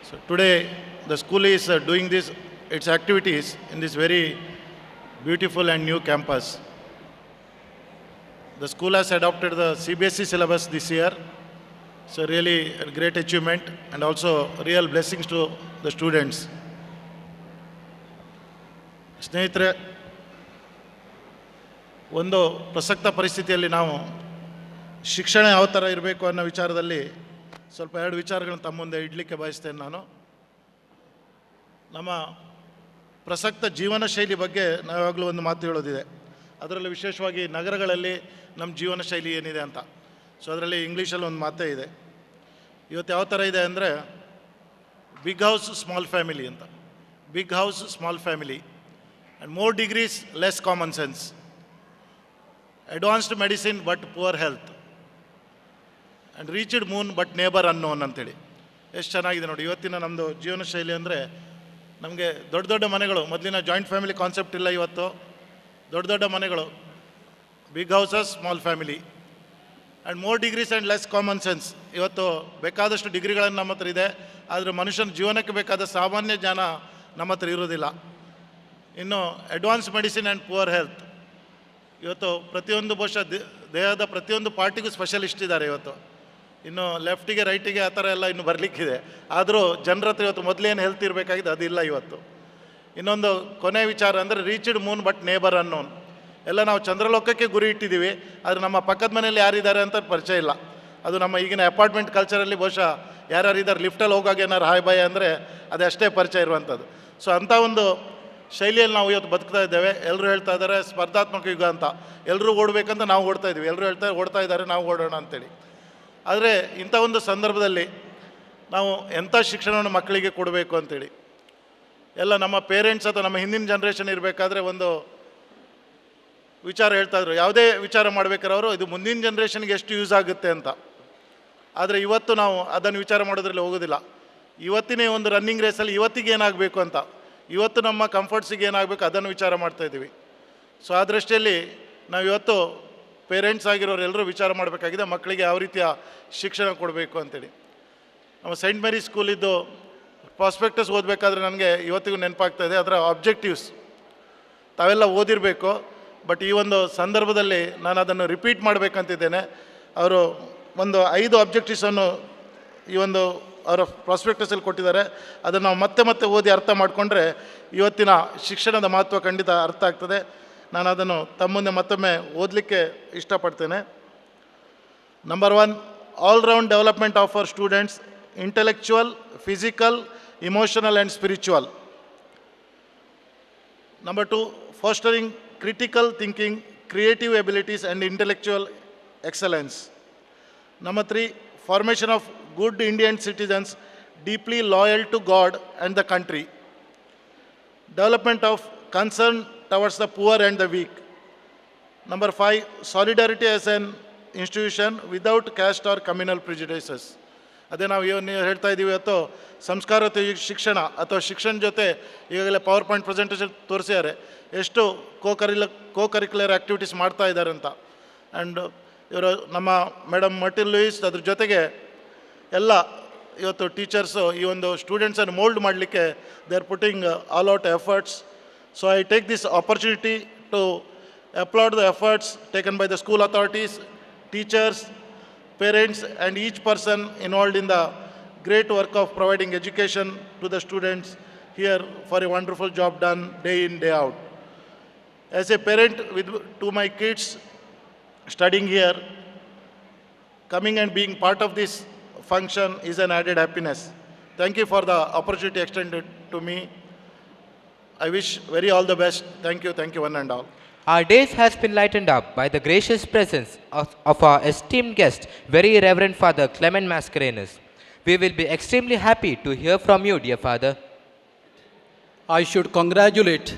So today, the school is doing its activities in this very beautiful and new campus. The school has adopted the CBSE syllabus this year. So really a great achievement and also real blessings to the students. ಸ್ನೇಹಿತರೆ, ಒಂದು ಪ್ರಸಕ್ತ ಪರಿಸ್ಥಿತಿಯಲ್ಲಿ ನಾವು ಶಿಕ್ಷಣ ಯಾವ ಥರ ಇರಬೇಕು ಅನ್ನೋ ವಿಚಾರದಲ್ಲಿ ಸ್ವಲ್ಪ ಎರಡು ವಿಚಾರಗಳನ್ನು ತಮ್ಮ ಮುಂದೆ ಇಡಲಿಕ್ಕೆ ಬಯಸ್ತೇನೆ ನಾನು. ನಮ್ಮ ಪ್ರಸಕ್ತ ಜೀವನ ಶೈಲಿ ಬಗ್ಗೆ ನಾವು ಯಾವಾಗಲೂ ಒಂದು ಮಾತು ಹೇಳೋದಿದೆ. ಅದರಲ್ಲಿ ವಿಶೇಷವಾಗಿ ನಗರಗಳಲ್ಲಿ ನಮ್ಮ ಜೀವನ ಶೈಲಿ ಏನಿದೆ ಅಂತ. ಸೊ ಅದರಲ್ಲಿ ಇಂಗ್ಲೀಷಲ್ಲಿ ಒಂದು ಮಾತೇ ಇದೆ. ಇವತ್ತು ಯಾವ ಥರ ಇದೆ ಅಂದರೆ ಬಿಗ್ ಹೌಸ್ ಸ್ಮಾಲ್ ಫ್ಯಾಮಿಲಿ ಅಂತ. Big house small family and more degrees less common sense, advanced medicine but poor health, and reached moon but neighbour unknown ಅಂತೇಳಿ. ಎಷ್ಟು ಚೆನ್ನಾಗಿದೆ ನೋಡಿ ಇವತ್ತಿನ ನಮ್ಮದು ಜೀವನ ಶೈಲಿ. ಅಂದರೆ ನಮಗೆ ದೊಡ್ಡ ದೊಡ್ಡ ಮನೆಗಳು, ಮೊದಲಿನ ಜಾಯಿಂಟ್ ಫ್ಯಾಮಿಲಿ ಕಾನ್ಸೆಪ್ಟ್ ಇಲ್ಲ. ಇವತ್ತು ದೊಡ್ಡ ದೊಡ್ಡ ಮನೆಗಳು, big houses small family, and more degrees and less common sense. ಇವತ್ತು ಬೇಕಾದಷ್ಟು ಡಿಗ್ರಿಗಳನ್ನು ನಮ್ಮ ಹತ್ರ ಇದೆ, ಆದರೆ ಮನುಷ್ಯನ ಜೀವನಕ್ಕೆ ಬೇಕಾದ ಸಾಮಾನ್ಯ ಜ್ಞಾನ ನಮ್ಮ ಹತ್ರ ಇರೋದಿಲ್ಲ. ಇನ್ನು advance medicine and poor health. ಇವತ್ತು ಪ್ರತಿಯೊಂದು ಬಹುಶಃ ದೇಹದ ಪ್ರತಿಯೊಂದು ಪಾರ್ಟಿಗೂ ಸ್ಪೆಷಲಿಸ್ಟ್ ಇದ್ದಾರೆ ಇವತ್ತು. ಇನ್ನು ಲೆಫ್ಟಿಗೆ ರೈಟಿಗೆ ಆ ಥರ ಎಲ್ಲ ಇನ್ನು ಬರಲಿಕ್ಕಿದೆ. ಆದರೂ ಜನರ ಹತ್ರ ಇವತ್ತು ಮೊದಲೇನು ಹೆಲ್ತ್ ಇರಬೇಕಾಗಿದೆ ಅದಿಲ್ಲ ಇವತ್ತು. ಇನ್ನೊಂದು ಕೊನೆಯ ವಿಚಾರ ಅಂದರೆ reached moon but neighbour unknown. ಎಲ್ಲ ನಾವು ಚಂದ್ರಲೋಕಕ್ಕೆ ಗುರಿ ಇಟ್ಟಿದ್ದೀವಿ, ಆದರೆ ನಮ್ಮ ಪಕ್ಕದ ಮನೆಯಲ್ಲಿ ಯಾರಿದ್ದಾರೆ ಅಂತ ಪರಿಚಯ ಇಲ್ಲ. ಅದು ನಮ್ಮ ಈಗಿನ ಅಪಾರ್ಟ್ಮೆಂಟ್ ಕಲ್ಚರಲ್ಲಿ ಬಹುಶಃ ಯಾರ್ಯಾರಿದ್ದಾರೆ ಲಿಫ್ಟಲ್ಲಿ ಹೋಗಾಗ ಏನಾರು ಹಾಯ್ ಬಾಯ್ ಅಂದರೆ ಅದು ಅಷ್ಟೇ ಪರಿಚಯ ಇರುವಂಥದ್ದು. ಸೊ ಅಂಥ ಒಂದು ಶೈಲಿಯಲ್ಲಿ ನಾವು ಇವತ್ತು ಬದುಕ್ತಾ ಇದ್ದೇವೆ. ಎಲ್ಲರೂ ಹೇಳ್ತಾ ಇದ್ದಾರೆ ಸ್ಪರ್ಧಾತ್ಮಕ ಯುಗ ಅಂತ. ಎಲ್ಲರೂ ಓಡಬೇಕಂತ ನಾವು ಓಡ್ತಾ ಇದ್ದೀವಿ, ಎಲ್ಲರೂ ಓಡ್ತಾ ಇದ್ದಾರೆ, ನಾವು ಓಡೋಣ ಅಂತೇಳಿ. ಆದರೆ ಇಂಥ ಒಂದು ಸಂದರ್ಭದಲ್ಲಿ ನಾವು ಎಂಥ ಶಿಕ್ಷಣವನ್ನು ಮಕ್ಕಳಿಗೆ ಕೊಡಬೇಕು ಅಂತೇಳಿ ಎಲ್ಲ ನಮ್ಮ ಪೇರೆಂಟ್ಸ್ ಅಥವಾ ನಮ್ಮ ಹಿಂದಿನ ಜನ್ರೇಷನ್ ಇರಬೇಕಾದ್ರೆ ಒಂದು ವಿಚಾರ ಹೇಳ್ತಾಯಿದ್ರು. ಯಾವುದೇ ವಿಚಾರ ಮಾಡ್ಬೇಕಾದ್ರೆ ಅವರು ಇದು ಮುಂದಿನ ಜನ್ರೇಷನ್ಗೆ ಎಷ್ಟು ಯೂಸ್ ಆಗುತ್ತೆ ಅಂತ. ಆದರೆ ಇವತ್ತು ನಾವು ಅದನ್ನು ವಿಚಾರ ಮಾಡೋದ್ರಲ್ಲಿ ಹೋಗೋದಿಲ್ಲ. ಇವತ್ತಿನೇ ಒಂದು ರನ್ನಿಂಗ್ ರೇಸಲ್ಲಿ ಇವತ್ತಿಗೆ ಏನಾಗಬೇಕು ಅಂತ, ಇವತ್ತು ನಮ್ಮ ಕಂಫರ್ಟ್ಸಿಗೆ ಏನಾಗಬೇಕು ಅದನ್ನು ವಿಚಾರ ಮಾಡ್ತಾಯಿದ್ದೀವಿ. ಸೊ ಆ ದೃಷ್ಟಿಯಲ್ಲಿ ನಾವು ಇವತ್ತು ಪೇರೆಂಟ್ಸ್ ಆಗಿರೋರು ಎಲ್ಲರೂ ವಿಚಾರ ಮಾಡಬೇಕಾಗಿದೆ ಮಕ್ಕಳಿಗೆ ಯಾವ ರೀತಿಯ ಶಿಕ್ಷಣ ಕೊಡಬೇಕು ಅಂತೇಳಿ. ನಮ್ಮ ಸೈಂಟ್ ಮೇರಿ ಸ್ಕೂಲಿದ್ದು ಪ್ರಾಸ್ಪೆಕ್ಟಸ್ ಓದಬೇಕಾದ್ರೆ ನನಗೆ ಇವತ್ತಿಗೂ ನೆನಪಾಗ್ತಾಯಿದೆ. ಅದರ ಆಬ್ಜೆಕ್ಟಿವ್ಸ್ ತಾವೆಲ್ಲ ಓದಿರಬೇಕು, ಬಟ್ ಈ ಒಂದು ಸಂದರ್ಭದಲ್ಲಿ ನಾನು ಅದನ್ನು ರಿಪೀಟ್ ಮಾಡಬೇಕಂತಿದ್ದೇನೆ. ಅವರು ಒಂದು 5 ಆಬ್ಜೆಕ್ಟಿವ್ಸನ್ನು ಈ ಒಂದು ಅವರ ಪ್ರಾಸ್ಪೆಕ್ಟಸಲ್ಲಿ ಕೊಟ್ಟಿದ್ದಾರೆ. ಅದನ್ನು ನಾವು ಮತ್ತೆ ಮತ್ತೆ ಓದಿ ಅರ್ಥ ಮಾಡಿಕೊಂಡ್ರೆ ಇವತ್ತಿನ ಶಿಕ್ಷಣದ ಮಹತ್ವ ಖಂಡಿತ ಅರ್ಥ ಆಗ್ತದೆ. ನಾನು ಅದನ್ನು ತಮ್ಮ ಮುಂದೆ ಮತ್ತೊಮ್ಮೆ ಓದಲಿಕ್ಕೆ ಇಷ್ಟಪಡ್ತೇನೆ. Number 1, all round development of our students, intellectual, physical, emotional and spiritual. Number 2, fostering critical thinking, creative abilities and intellectual excellence. Number 3, formation of good Indian citizens deeply loyal to God and the country. Development of concern towards the poor and the weak. Number 5, solidarity as an institution without caste or communal prejudices. ಅದೇ ನಾವು ನೀವು ಹೇಳ್ತಾ ಇದ್ದೀವಿ ಅಥವಾ ಸಂಸ್ಕಾರಯುತ ಶಿಕ್ಷಣ ಅಥವಾ ಶಿಕ್ಷಣ ಜೊತೆ ಈಗಾಗಲೇ ಪವರ್ ಪಾಯಿಂಟ್ ಪ್ರೆಸೆಂಟೇಷನ್ ತೋರಿಸಿದ್ದಾರೆ ಎಷ್ಟು ಕೋ ಕರಿಕ್ಯುಲರ್ ಆ್ಯಕ್ಟಿವಿಟೀಸ್ ಮಾಡ್ತಾ ಇದ್ದಾರೆ ಅಂತ. ಆ್ಯಂಡ್ ಇವರು ನಮ್ಮ ಮೇಡಮ್ ಮರ್ಟಿನ್ ಲೂಯಿಸ್ ಅದ್ರ ಜೊತೆಗೆ ಎಲ್ಲ ಇವತ್ತು ಟೀಚರ್ಸು ಈ ಒಂದು ಸ್ಟೂಡೆಂಟ್ಸನ್ನು ಮೋಲ್ಡ್ ಮಾಡಲಿಕ್ಕೆ they are putting all out efforts. So I take this opportunity to applaud the efforts taken by the school authorities, teachers, parents and each person involved in the great work of providing education to the students here for a wonderful job done day in, day out. As a parent with to my kids studying here, coming and being part of this function is an added happiness. Thank you for the opportunity extended to me. I wish very all the best. Thank you one and all. Our days has been lightened up by the gracious presence of our esteemed guest, Very Reverend Father Clement Mascarenhas. We will be extremely happy to hear from you, dear Father. I should congratulate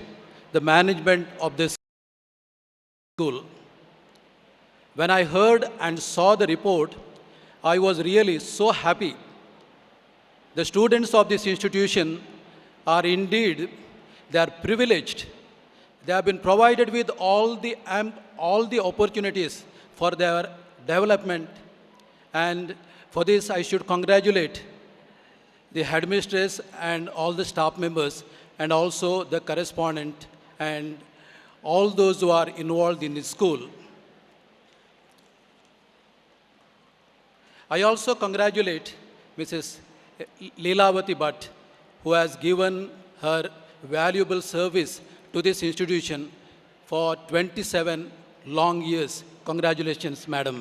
the management of this school. When I heard and saw the report, I was really so happy. The students of this institution are indeed, they are privileged. They have been provided with all the opportunities for their development, and for this I should congratulate the headmistress and all the staff members and also the correspondent and all those who are involved in the school. I also congratulate Mrs. Leelavati Bhatt, who has given her valuable service to this institution for 27 long years. Congratulations, madam.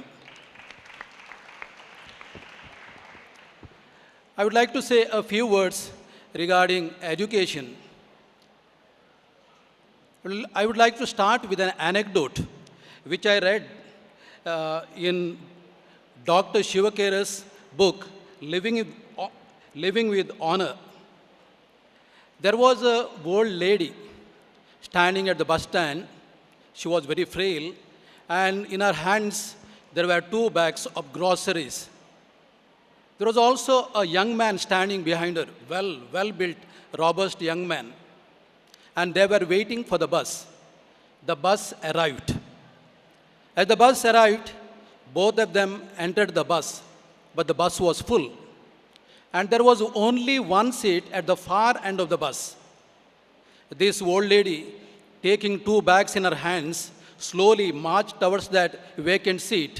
I would like to say a few words regarding education. I would like to start with an anecdote which I read in Dr. Shivakera's book, Living with Honor. There was a old lady standing at the bus stand. She was very frail, and in her hands there were 2 bags of groceries. There was also a young man standing behind her, well-built, robust young man, and they were waiting for the bus. The bus arrived. As the bus arrived, both of them entered the bus, but the bus was full, and there was only one seat at the far end of the bus. This old lady, taking 2 bags in her hands, slowly marched towards that vacant seat.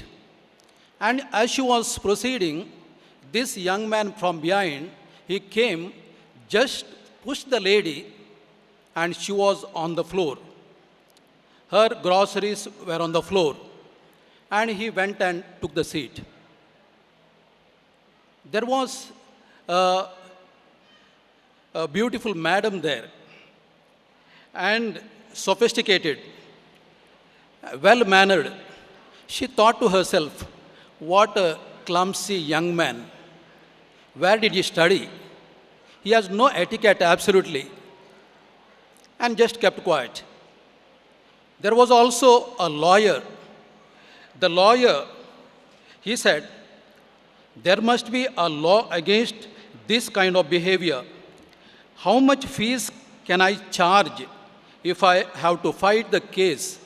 And as she was proceeding, this young man from behind, he came, just pushed the lady, and she was on the floor. Her groceries were on the floor, and he went and took the seat. There was a beautiful madam there, and sophisticated, well-mannered. She thought to herself, what a clumsy young man. Where did he study? He has no etiquette, absolutely. And just kept quiet. There was also a lawyer. The lawyer, he said, there must be a law against this kind of behavior. How much fees can I charge if I have to fight the case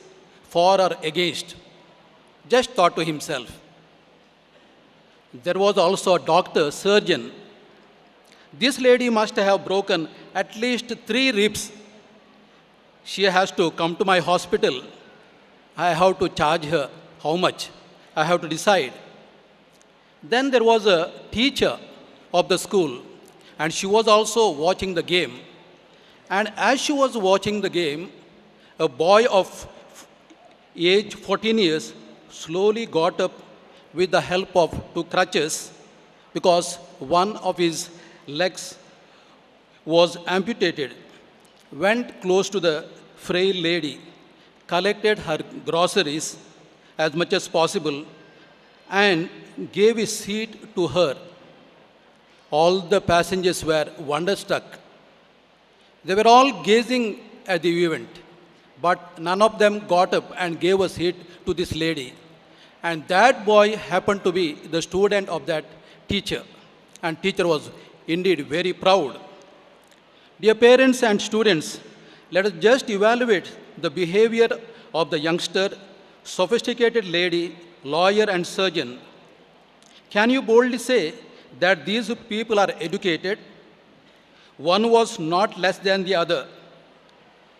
for or against? Just thought to himself. There was also a doctor, surgeon. This lady must have broken at least 3 ribs. She has to come to my hospital. I have to charge her how much. I have to decide. Then there was a teacher of the school, and she was also watching the game. And as she was watching the game, a boy of age 14 years slowly got up with the help of 2 crutches because one of his legs was amputated, went close to the frail lady, collected her groceries as much as possible, and gave his seat to her All the passengers were wonderstruck. They were all gazing at the event, but none of them got up and gave a seat to this lady. And that boy happened to be the student of that teacher. And teacher was indeed very proud. Dear parents and students, let us just evaluate the behavior of the youngster, sophisticated lady, lawyer and surgeon. Can you boldly say that these people are educated? One was not less than the other.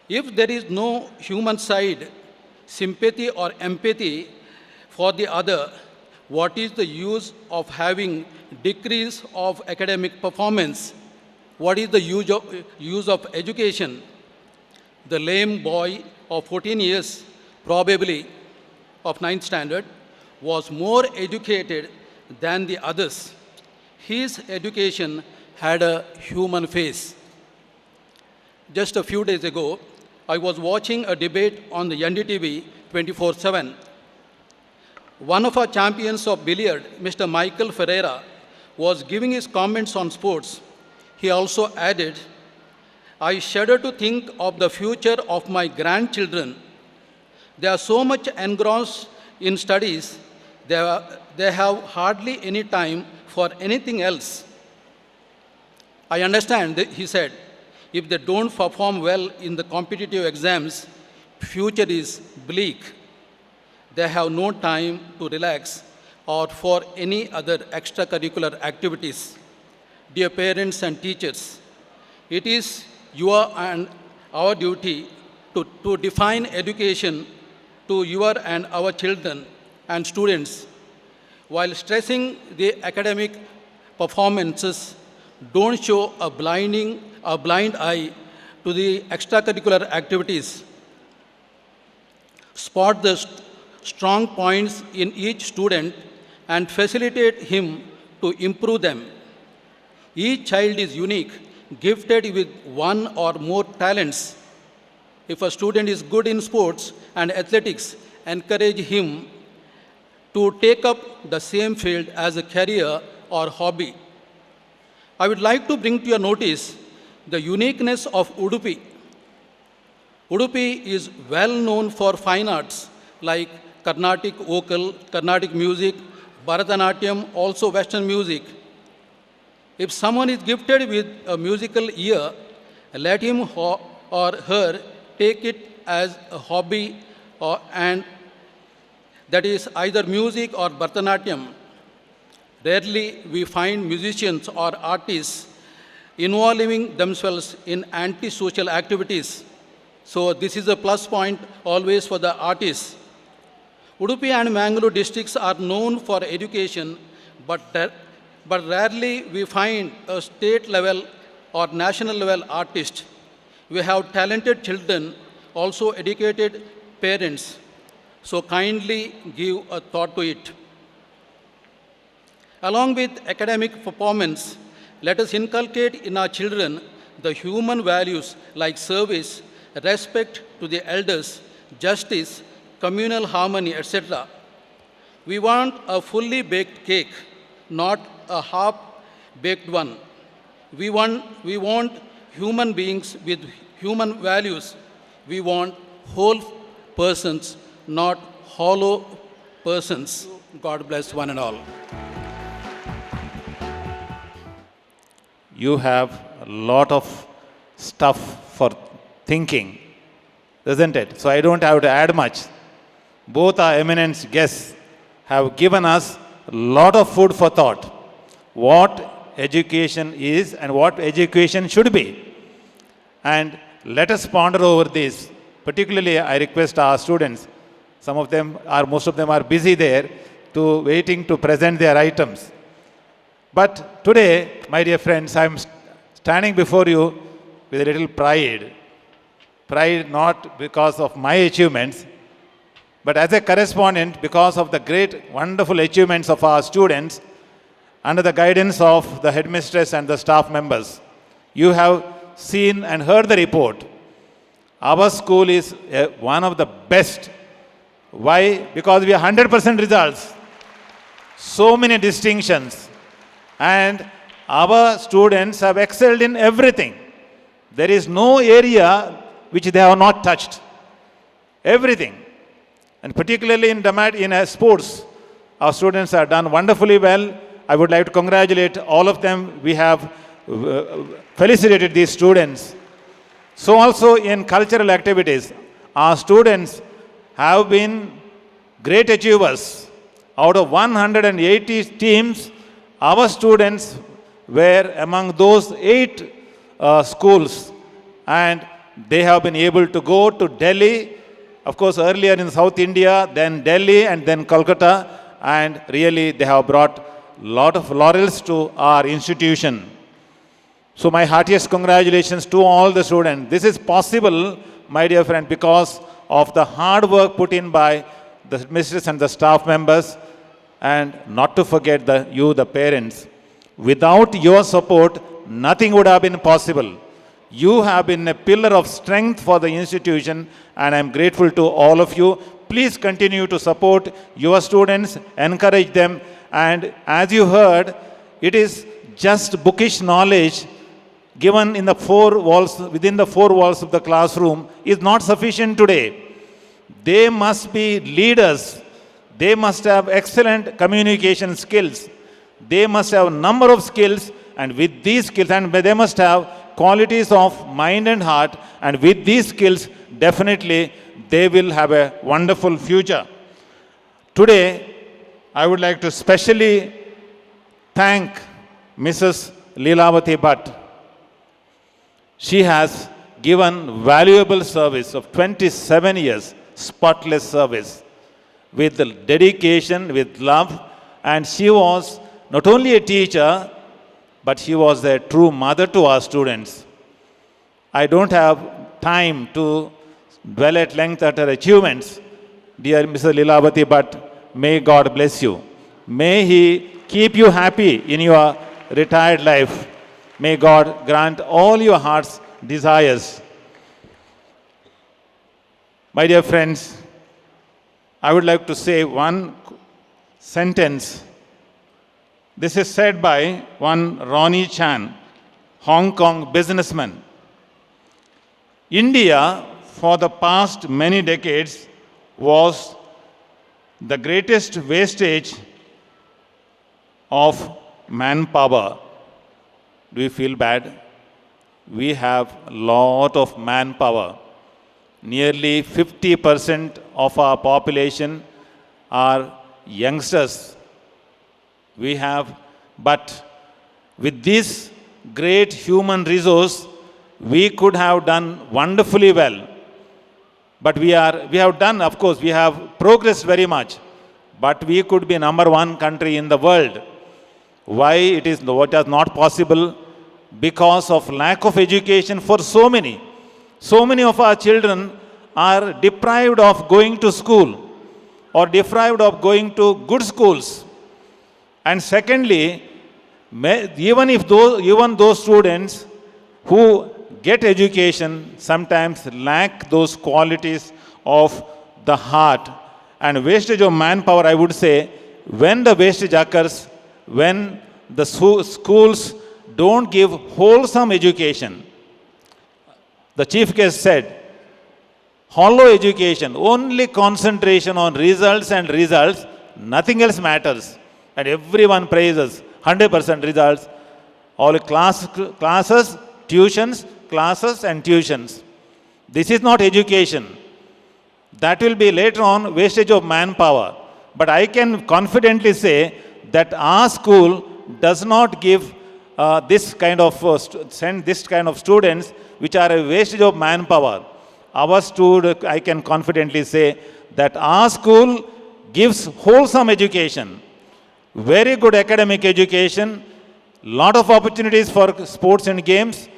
If there is no human side, sympathy or empathy for the other, what is the use of having decrease of academic performance? What is the use of education? The lame boy of 14 years, probably of 9th standard, was more educated than the others. His education had a human face. Just a few days ago, I was watching a debate on the NDTV 24/7. One of our champions of billiard, Mr. Michael Ferreira, was giving his comments on sports. He also added, I shudder to think of the future of my grandchildren. They are so much engrossed in studies, they have hardly any time for anything else. I understand, he said, if they don't perform well in the competitive exams, future is bleak. They have no time to relax or for any other extracurricular activities. Dear parents and teachers, it is your and our duty to define education to your and our children and students. While stressing the academic performances, don't show a blind eye to the extracurricular activities. Spot the strong points in each student and facilitate him to improve them. Each child is unique, gifted with one or more talents. If a student is good in sports and athletics, encourage him to take up the same field as a career or hobby. I would like to bring to your notice the uniqueness of Udupi. Udupi is well known for fine arts like Carnatic vocal, Carnatic music, Bharatanatyam, also Western music. If someone is gifted with a musical ear, let him or her take it as a hobby and that is either music or Bharatanatyam. Rarely we find musicians or artists involving themselves in anti-social activities. So this is a plus point always for the artists. Udupi and Mangalore districts are known for education, but rarely we find a state level or national level artist. We have talented children, also educated parents. So kindly give a thought to it. Along with academic performance, let us inculcate in our children the human values like service, respect to the elders, justice, communal harmony, etc. We want a fully baked cake, not a half-baked one. We want human beings with human values. We want whole persons, not hollow persons. God bless one and all. You have a lot of stuff for thinking, isn't it? So I don't have to add much. Both our eminent guests have given us a lot of food for thought. What education is and what education should be. And let us ponder over this. Particularly, I request our students, most of them are busy there, waiting to present their items. But today, my dear friends, I am standing before you with a little pride. Pride not because of my achievements, but as a correspondent because of the great, wonderful achievements of our students under the guidance of the headmistress and the staff members. You have seen and heard the report. Our school is one of the best. Why? Because we have 100% results. So many distinctions. And our students have excelled in everything. There is no area which they have not touched. Everything. And particularly in sports, our students have done wonderfully well. I would like to congratulate all of them. We have felicitated these students. So also in cultural activities, our students have been great achievers. Out of 180 teams, our students were among those 8 schools, and they have been able to go to Delhi, of course earlier in South India, then Delhi and then Kolkata, and really they have brought a lot of laurels to our institution. So my heartiest congratulations to all the students. This is possible, my dear friend, because of the hard work put in by the mistress and the staff members, and not to forget the parents. Without your support, nothing would have been possible. You have been a pillar of strength for the institution, and I am grateful to all of you. Please continue to support your students, encourage them, and as you heard, it is just bookish knowledge given in the within the 4 walls of the classroom is not sufficient today. They must be leaders. They must have excellent communication skills. They must have a number of skills, and with these skills, and they must have qualities of mind and heart, and with these skills, definitely they will have a wonderful future. Today, I would like to specially thank Mrs. Leelavati Bhatt. She has given valuable service of 27 years, spotless service, with dedication, with love, and she was not only a teacher, but she was a true mother to our students. I don't have time to dwell at length at her achievements. Dear Mrs. Leelavati Bhatt, may God bless you. May He keep you happy in your retired life. May God grant all your heart's desires. My dear friends, I would like to say one sentence. This is said by one Ronnie Chan, Hong Kong businessman. India, for the past many decades, was the greatest wastage of manpower. Do you feel bad? We have a lot of manpower. Nearly 50% of our population are youngsters. We have, but with this great human resource, we could have done wonderfully well. But we have done, of course, we have progressed very much. But we could be #1 country in the world. Why it is not possible? Because of lack of education for so many. So many of our children are deprived of going to school or deprived of going to good schools. And secondly, even those students who get education sometimes lack those qualities of the heart. And wastage of manpower, I would say, when the wastage occurs, when the schools don't give wholesome education. The chief guest said, hollow education, only concentration on results and results, nothing else matters. And everyone praises 100% results. All classes, tuitions, classes and tuitions. This is not education. That will be later on wastage of manpower. But I can confidently say that our school does not give send this kind of students which are a wastage of manpower. I can confidently say that our school gives wholesome education, very good academic education, lot of opportunities for sports and games,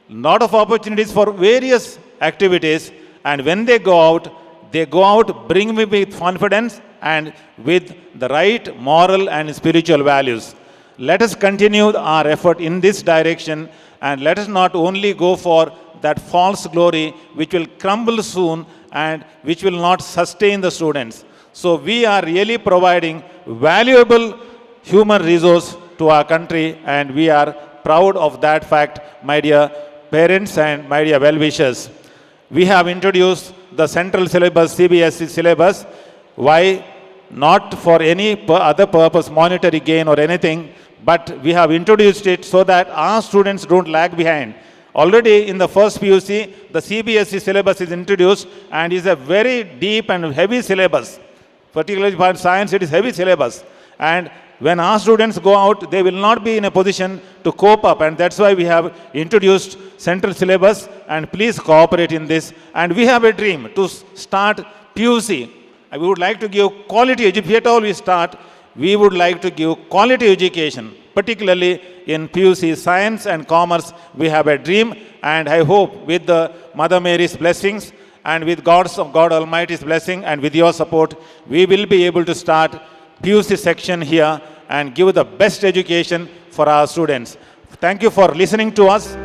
lot of opportunities for various activities, and when they go out bring me with confidence and with the right moral and spiritual values. Let us continue our effort in this direction, and let us not only go for that false glory which will crumble soon and which will not sustain the students. So we are really providing valuable human resource to our country, and we are proud of that fact, my dear parents and my dear well-wishers. We have introduced the central syllabus, CBSE syllabus. Why? Not for any other purpose, monetary gain or anything, but we have introduced it so that our students don't lag behind. Already in the first PUC, the CBSE syllabus is introduced and is a very deep and heavy syllabus. Particularly for science, it is heavy syllabus. And when our students go out, they will not be in a position to cope up, and that's why we have introduced central syllabus, and please cooperate in this. And we have a dream to start PUC. We would like to give quality education. If at all we start, we would like to give quality education, particularly in PUC Science and Commerce. We have a dream, and I hope with the Mother Mary's blessings and with God Almighty's blessing and with your support, we will be able to start PUC section here and give the best education for our students. Thank you for listening to us.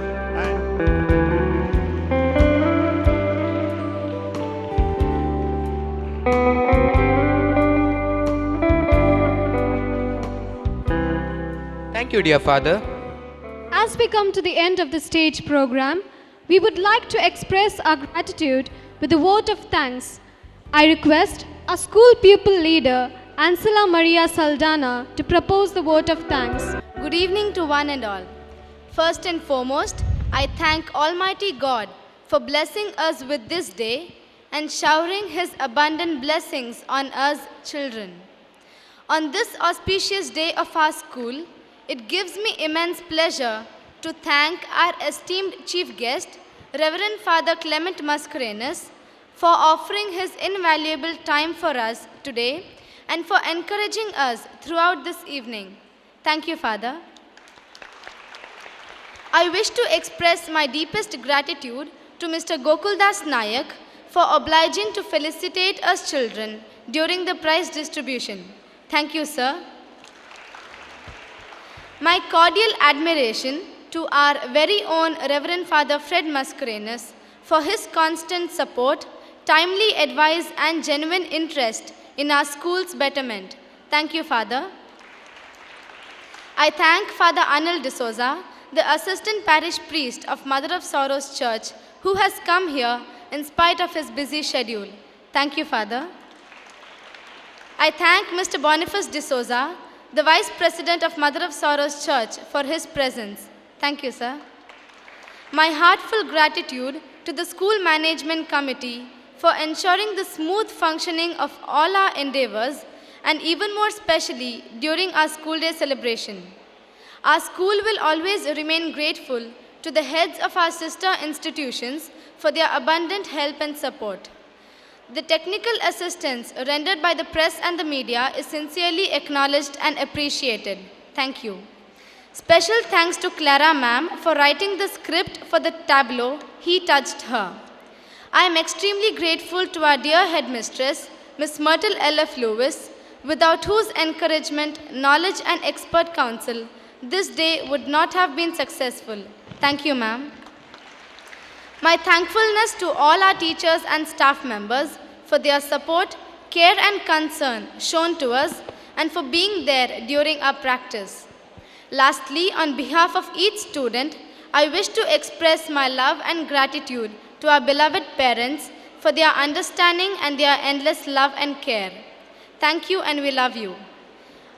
Thank you, dear Father. As we come to the end of the stage program, we would like to express our gratitude with a vote of thanks. I request our school pupil leader, Ansela Maria Saldana, to propose the vote of thanks. Good evening to one and all. First and foremost, I thank Almighty God for blessing us with this day and showering His abundant blessings on us children. On this auspicious day of our school, it gives me immense pleasure to thank our esteemed chief guest, Reverend Father Clement Mascarenhas, for offering his invaluable time for us today and for encouraging us throughout this evening. Thank you, Father. I wish to express my deepest gratitude to Mr. Gokuldas Nayak for obliging to felicitate us children during the prize distribution. Thank you, sir. My cordial admiration to our very own Reverend Father Fred Mascarenhas for his constant support, timely advice and genuine interest in our school's betterment. Thank you, Father. I thank Father Anil D'Souza, the Assistant Parish Priest of Mother of Sorrows Church, who has come here in spite of his busy schedule. Thank you, Father. I thank Mr. Boniface D'Souza, the Vice President of Mother of Sorrows Church, for his presence. Thank you, sir. My heartfelt gratitude to the School Management Committee for ensuring the smooth functioning of all our endeavors, and even more specially during our school day celebration. Our school will always remain grateful to the heads of our sister institutions for their abundant help and support. The technical assistance rendered by the press and the media is sincerely acknowledged and appreciated. Thank you. Special thanks to Clara ma'am for writing the script for the tableau, He Touched Her. I am extremely grateful to our dear headmistress, Miss Myrtle L.F. Lewis, without whose encouragement, knowledge and expert counsel, this day would not have been successful. Thank you, ma'am. My thankfulness to all our teachers and staff members for their support, care and concern shown to us and for being there during our practice. Lastly, on behalf of each student, I wish to express my love and gratitude to our beloved parents for their understanding and their endless love and care. Thank you and we love you.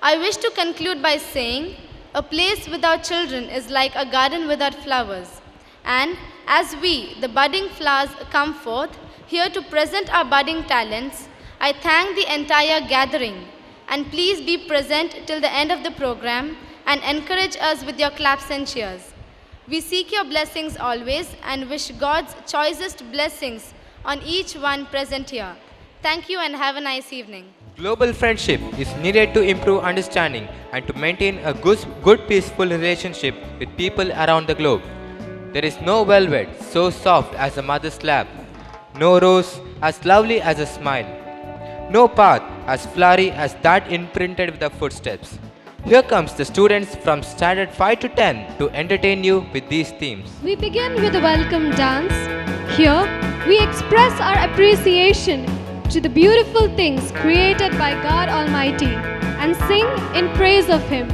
I wish to conclude by saying, a place without children is like a garden without flowers. And as we, the budding flowers, come forth here to present our budding talents, I thank the entire gathering. And please be present till the end of the program and encourage us with your claps and cheers. We seek your blessings always and wish God's choicest blessings on each one present here. Thank you and have a nice evening. Global friendship is needed to improve understanding and to maintain a good peaceful relationship with people around the globe. There is no velvet so soft as a mother's lap, no rose as lovely as a smile, no path as flowery as that imprinted with the footsteps. Here comes the students from standard 5 to 10 to entertain you with these themes. We begin with a welcome dance. Here, we express our appreciation to the beautiful things created by God Almighty and sing in praise of Him.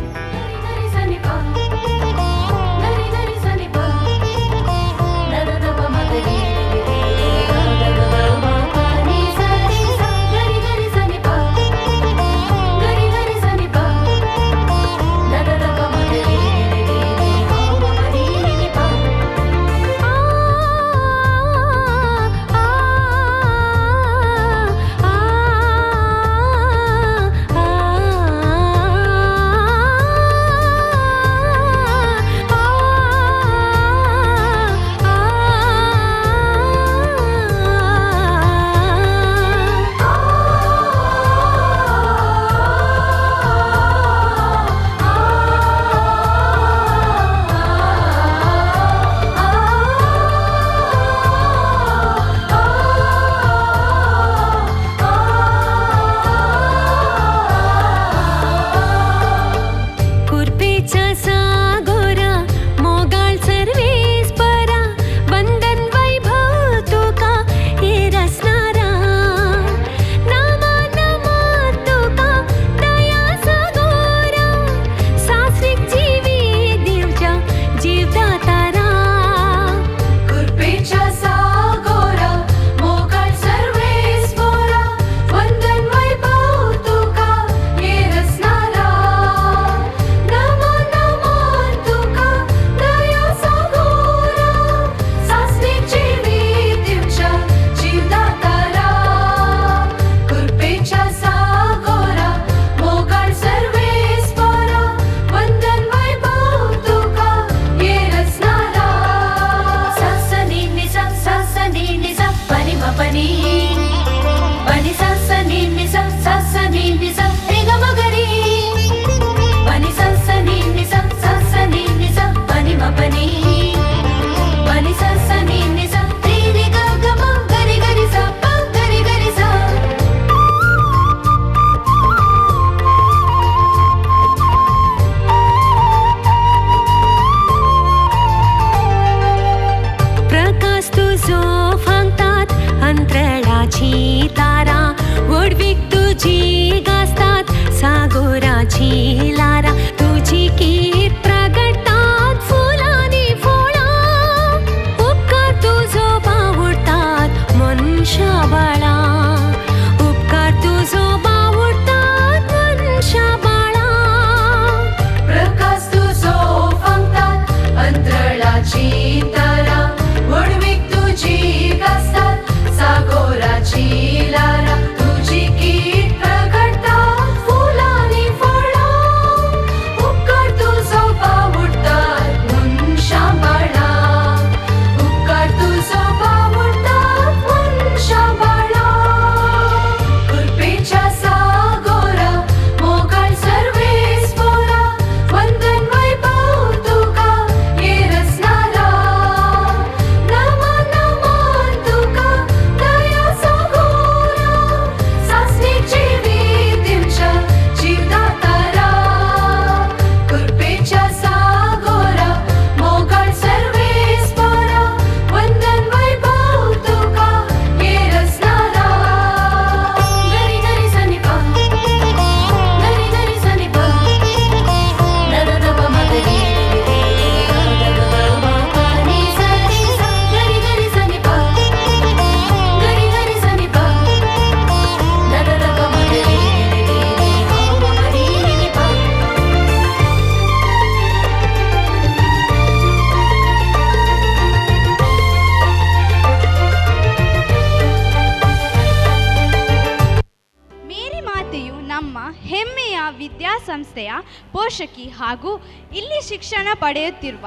ಸಂಸ್ಥೆಯ ಪೋಷಕಿ ಹಾಗೂ ಇಲ್ಲಿ ಶಿಕ್ಷಣ ಪಡೆಯುತ್ತಿರುವ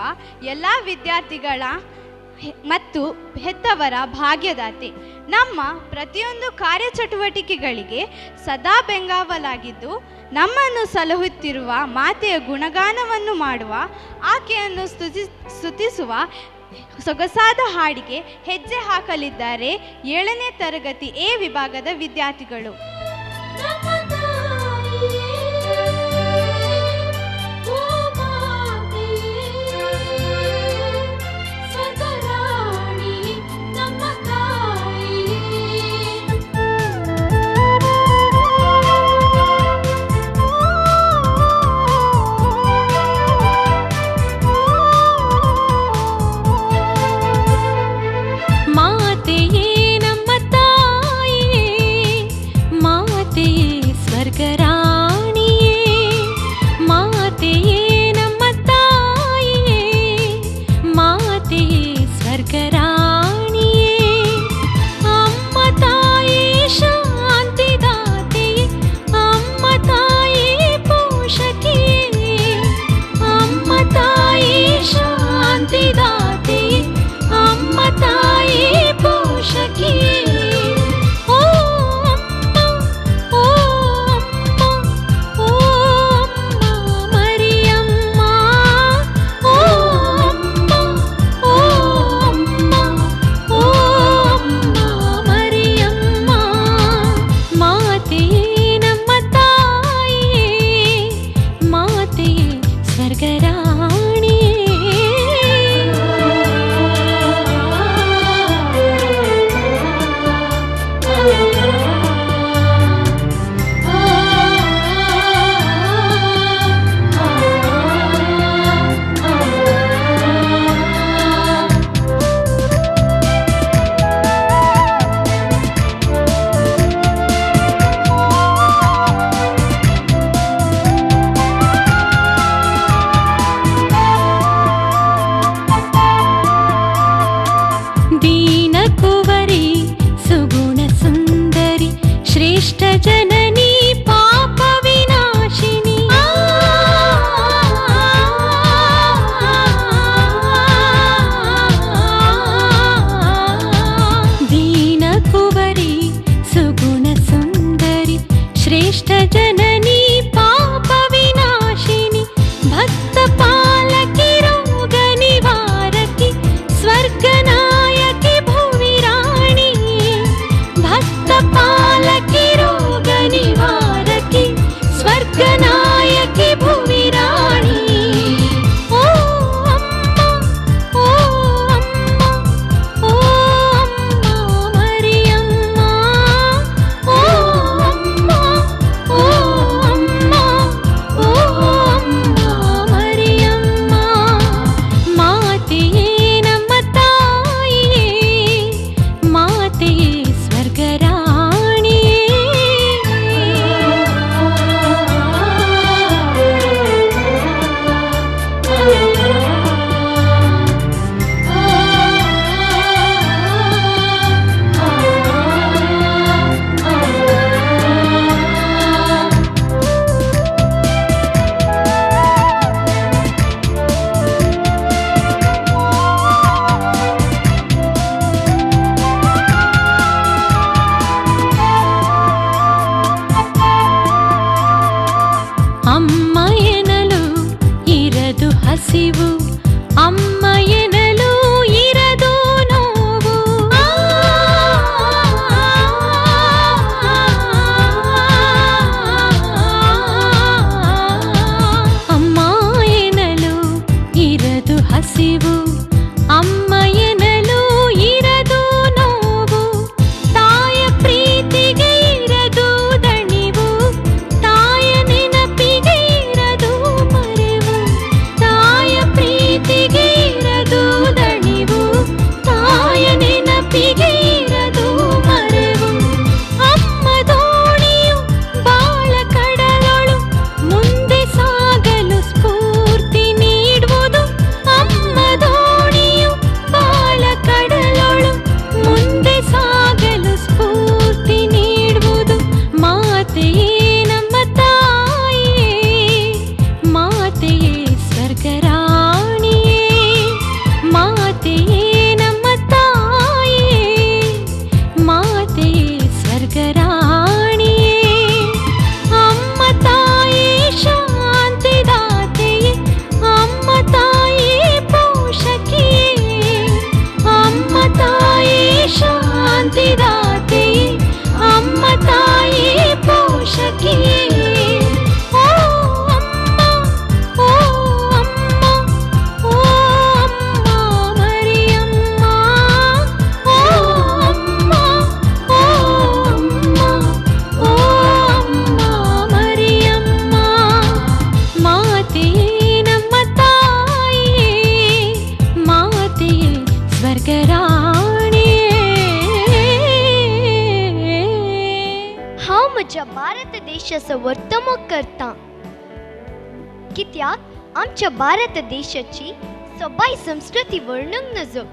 ಎಲ್ಲ ವಿದ್ಯಾರ್ಥಿಗಳ ಮತ್ತು ಹೆತ್ತವರ ಭಾಗ್ಯದಾತೆ. ನಮ್ಮ ಪ್ರತಿಯೊಂದು ಕಾರ್ಯಚಟುವಟಿಕೆಗಳಿಗೆ ಸದಾ ಬೆಂಗಾವಲಾಗಿದ್ದು ನಮ್ಮನ್ನು ಸಲಹುತ್ತಿರುವ ಮಾತೆಯ ಗುಣಗಾನವನ್ನು ಮಾಡುವ, ಆಕೆಯನ್ನು ಸ್ತುತಿಸುವ ಸೊಗಸಾದ ಹಾಡಿಗೆ ಹೆಜ್ಜೆ ಹಾಕಲಿದ್ದಾರೆ 7ನೇ ತರಗತಿ ಎ ವಿಭಾಗದ ವಿದ್ಯಾರ್ಥಿಗಳು. ಶಾಂತಿದಾತೆ ಅಮ್ಮ ತಾಯಿ ಪೋಷಕಿಯೇ ಓ ಅಮ್ಮ ಓ ಅಮ್ಮ ಓ ಅಮ್ಮ ಮರಿಯಮ್ಮ ಓ ಅಮ್ಮ ಓ ಅಮ್ಮ ಓ ಅಮ್ಮ ಮರಿಯಮ್ಮ ಮಾತೆಯೇ ನಮ್ಮ ತಾಯಿಯೇ ಮಾತೆಯೇ ಸ್ವರ್ಗರಾಣಿಯೇ हांव म्हज्या भारत देशाचो वर्तमो करतां कित्याक आमच्या भारत देशाची सोबाय संस्कृती वर्णूंक नजो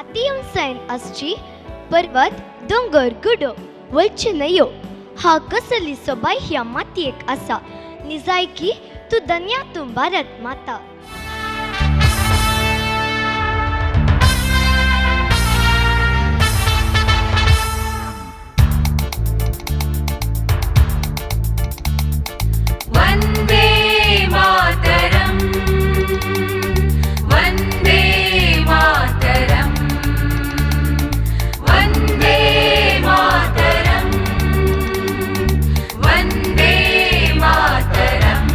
आतिवंसायन आसची पर्वत दोंगर गुडो वळच्यो न्हंयो हा कसली सोबाय ह्या मातयेक आसा निजायकी तूं धन्या भारत माता वन्दे मातरम् वन्दे मातरम् वन्दे मातरम् वन्दे मातरम्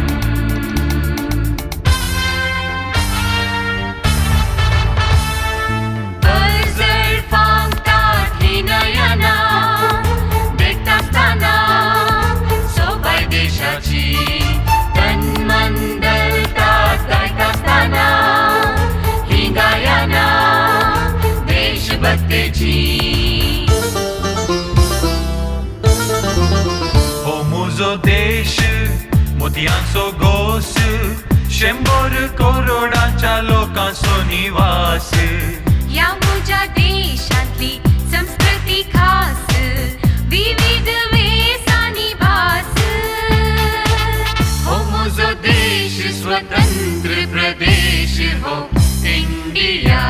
अर्जळ फांगतात हिनयना देखताना सोबाय देशाची देशभक्तीची हो मुजो देश मोतयांचो गोस 100 करोडांच्या लोकांचो निवास या म्हज्या देशांतली संस्कृती खास विविध वेसांनी भास हो मुजो देश स्वतंत्र प्रदेश हो इंडिया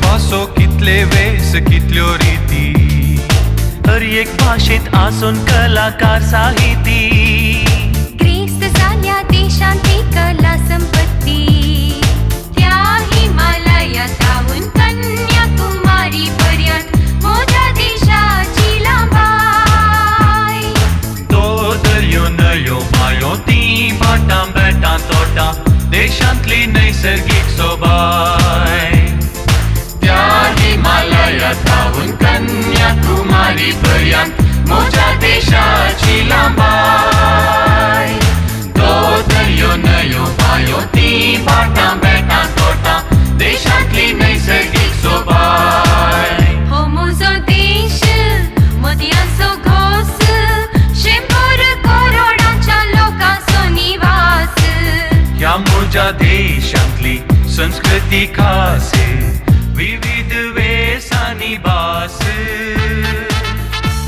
भासो कितले वेस कितल्यो रीती हर एक भाषेत आसून कलाकार साहिती ग्रेस्त जाल्या देशांतली कला संपत्ती त्या हिमालयातावून कन्याकुमारी पर्यंत मोठ्या देशाची लांबाय तो दर्यो नयो मायो ती भाटां बेटां तोटां देशांतली नैसर्गिक सोबाय हिमालयातावून कन्याकुमारी पर्यंत मोठ्या देशाची लांबाय तो दर्यो नयो मायो ती भाटां बेटां तोटां देशांतली नैसर्गिक सोबाय हो म्हजो देश मोतयांचो घोस 100 करोडांच्या लोकांचो निवास ह्या म्हज्या देशांतली संस्कृती खास विविध वेसांनी भास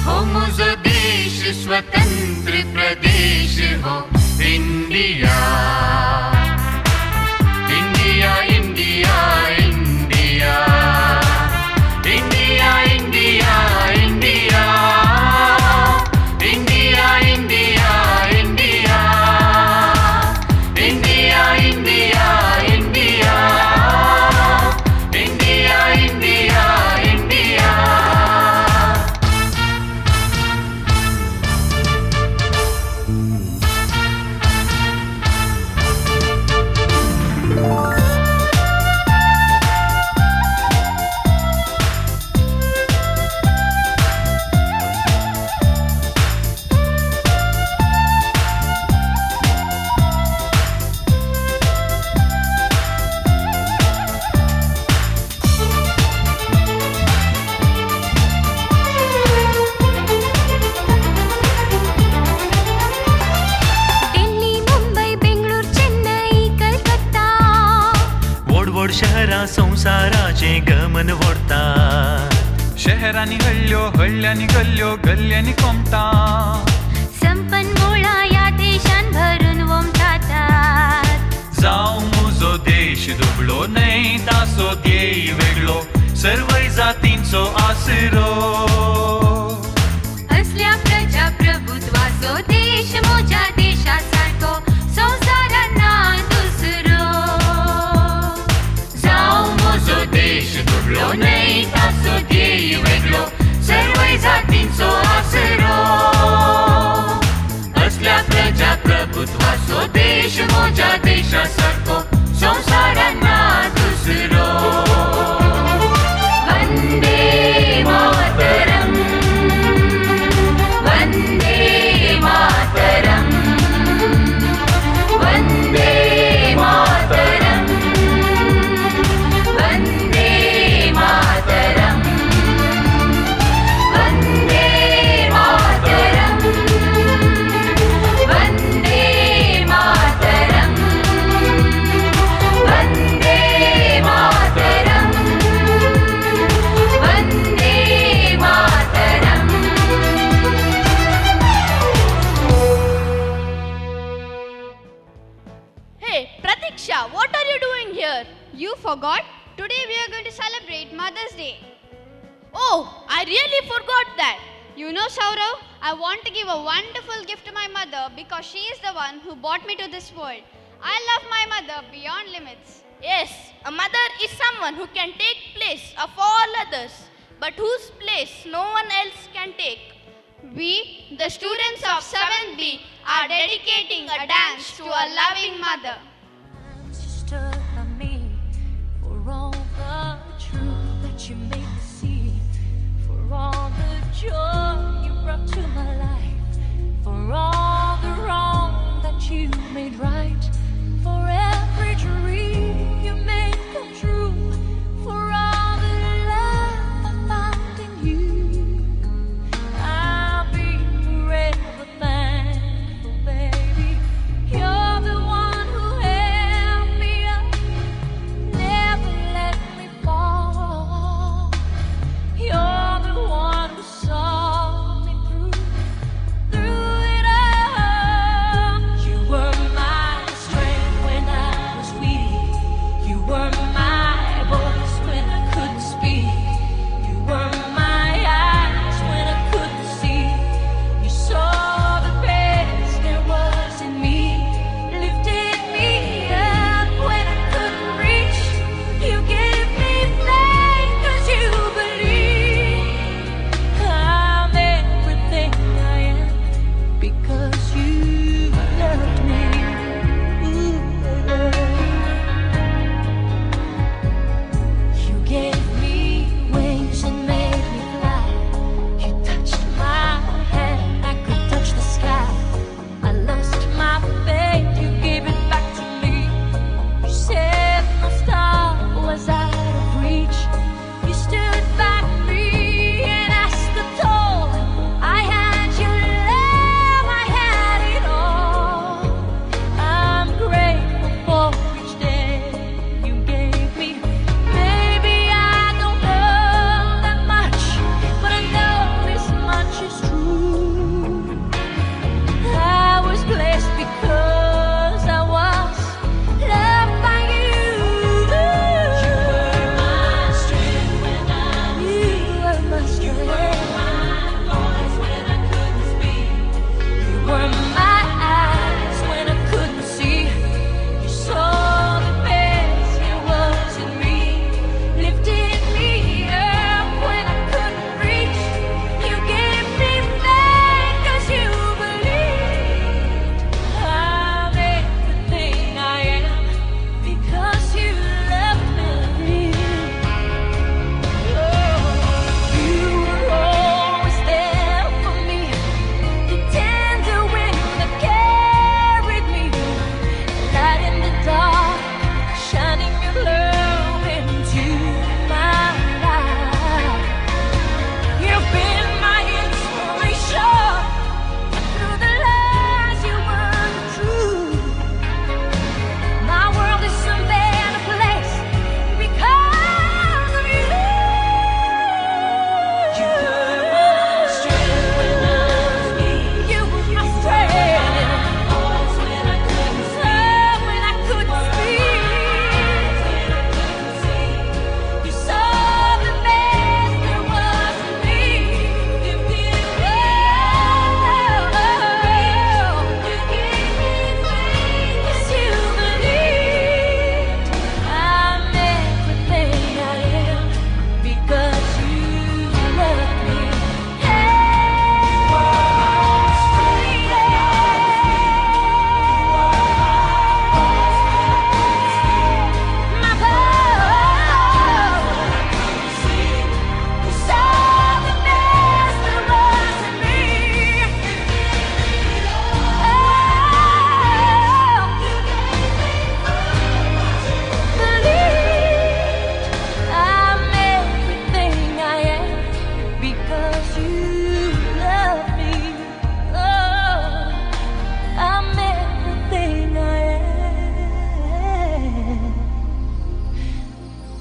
हो म्हजो देश स्वतंत्र प्रदेश हो India India India India India India India India India India India India India India India India व्हड शहरां संवसाराचें गमन ओडतात. शहरांनी हळ्यो, हळ्यांनी गल्ल्यो, गल्ल्यांनी कोमटां. संपन्मुळा या देशान भरून वोमतात. जावं म्हजो देश दुबळो न्हय ताचो ध्येय वेगळो, सर्वय जातींचो आसरो. असल्या प्रजाप्रभुत्वाचो देश म्हज्या देशा सारको संवसारान ना दुसरो. जावं म्हजो देश दुबळो न्हय ताचो ध्येय वेगळो, सर्वय जातींचो आसरो. असल्या प्रजाप्रभुत्वाचो देश म्हज्या देशा सारको संवसारान ना दुसरो. Vande Mataram, Vande Mataram, Vande Mataram, Vande Mataram, Vande Mataram, Vande Mataram, Vande Mataram, Vande Mataram. Hey, Pratiksha, what are you doing here? You forgot? Today we are going to celebrate Mother's Day. Oh, I really forgot that. You know, Saurav, I want to give a wonderful gift to my mother because she is the one who brought me to this world. I love my mother beyond limits. Yes, a mother is someone who can take place of all others, but whose place no one else can take. We, the students of 7B, are dedicating a dance to a loving mother. Stood by me for all the truth that you made me see, for all the joy you brought to my life, for all the wrong that you made right, for every dream you made come true, for all the love I found in you. I'll be forever thankful, baby. You're the one who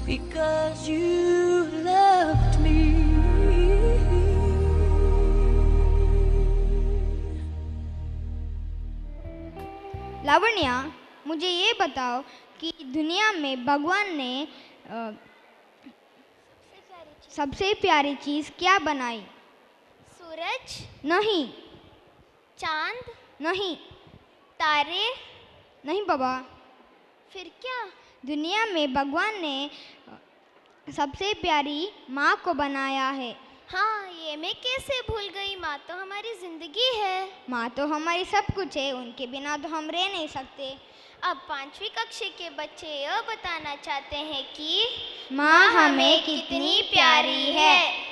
because you loved me. Lavanya, मुझे ये बताओ कि दुनिया में भगवान ने सबसे प्यारी चीज़ क्या बनाई? सूरज नहीं। चांद नहीं। तारे नहीं बाबा। फिर क्या? दुनिया में भगवान ने सबसे प्यारी माँ को बनाया है। हाँ, ये मैं कैसे भूल गई। माँ तो हमारी जिंदगी है। माँ तो हमारी सब कुछ है, उनके बिना तो हम रह नहीं सकते। अब 5वीं कक्षा के बच्चे यह बताना चाहते हैं कि माँ हमें कितनी प्यारी है।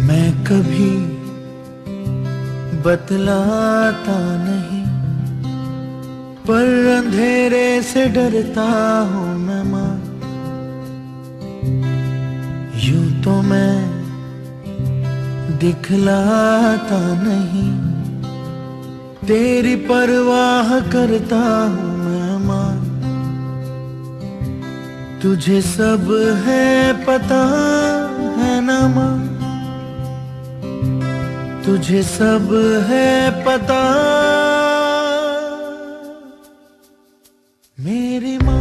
मैं कभी बतलाता नहीं, पर अंधेरे से डरता हूँ मैं माँ। यूं तो मैं दिखलाता नहीं, तेरी परवाह करता हूँ मैं माँ। तुझे सब है पता है ना माँ, तुझे सब है पता मेरी माँ।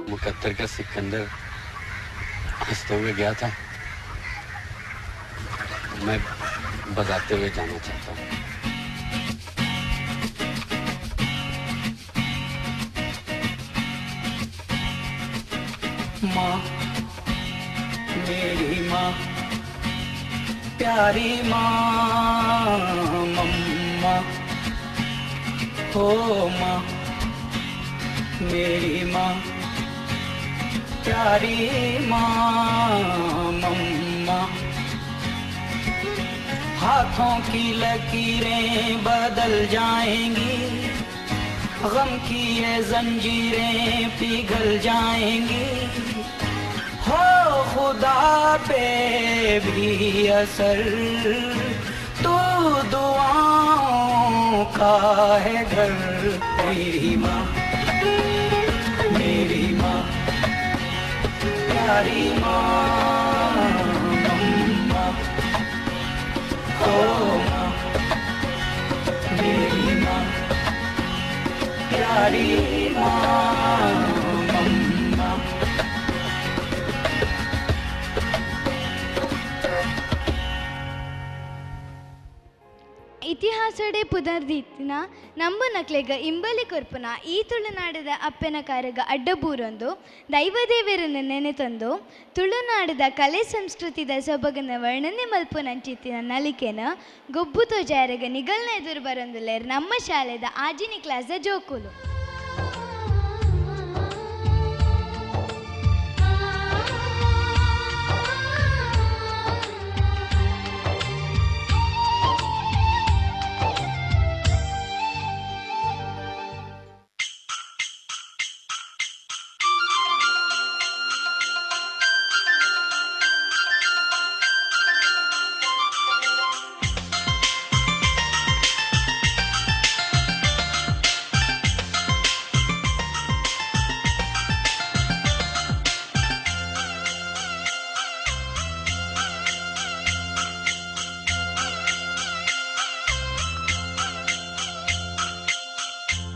मुकद्दर का सिकंदर हंसते हुए गया था, मैं बजाते हुए जाना चाहता हूँ। माँ, मेरी माँ, प्यारी माँ, मम्मा हो माँ, मेरी माँ, प्यारी माँ, मम्मा। हाथों की लकीरें बदल जाएंगी, गम की ये जंजीरें पिघल जाएंगी। हो खुदा पे भी असर, तू दुआओं का है घर। मेरी माँ, मेरी माँ, प्यारी माँ, अम्मा, ओ माँ, मेरी माँ, प्यारी माँ, अम्मा। ಇತಿಹಾಸಡೆ ಪುನರ್ದೀತಿನ ನಂಬು ನಕ್ಲೆಗ ಇಂಬಲಿ ಕೊರ್ಪುನ ಈ ತುಳುನಾಡದ ಅಪ್ಪೆನ ಕಾರ್ಯಗ ಅಡ್ಡಬೂರೊಂದು ದೈವದೇವರನ್ನು ನೆನೆತಂದು ತುಳುನಾಡದ ಕಲೆ ಸಂಸ್ಕೃತಿದ ಸೊಬಗನ ವರ್ಣನೆ ಮಲ್ಪುನಂಚಿತ್ತಿನ ನಲಿಕೆನ ಗೊಬ್ಬುತೋ ಜಾರಗ ನಿಗಲ್ನ ಎದುರು ಬರೊಂದುಲ್ಲೇರ್ ನಮ್ಮ ಶಾಲೆದ ಆಜಿನಿ ಕ್ಲಾಸ್ದ ಜೋಕುಲು.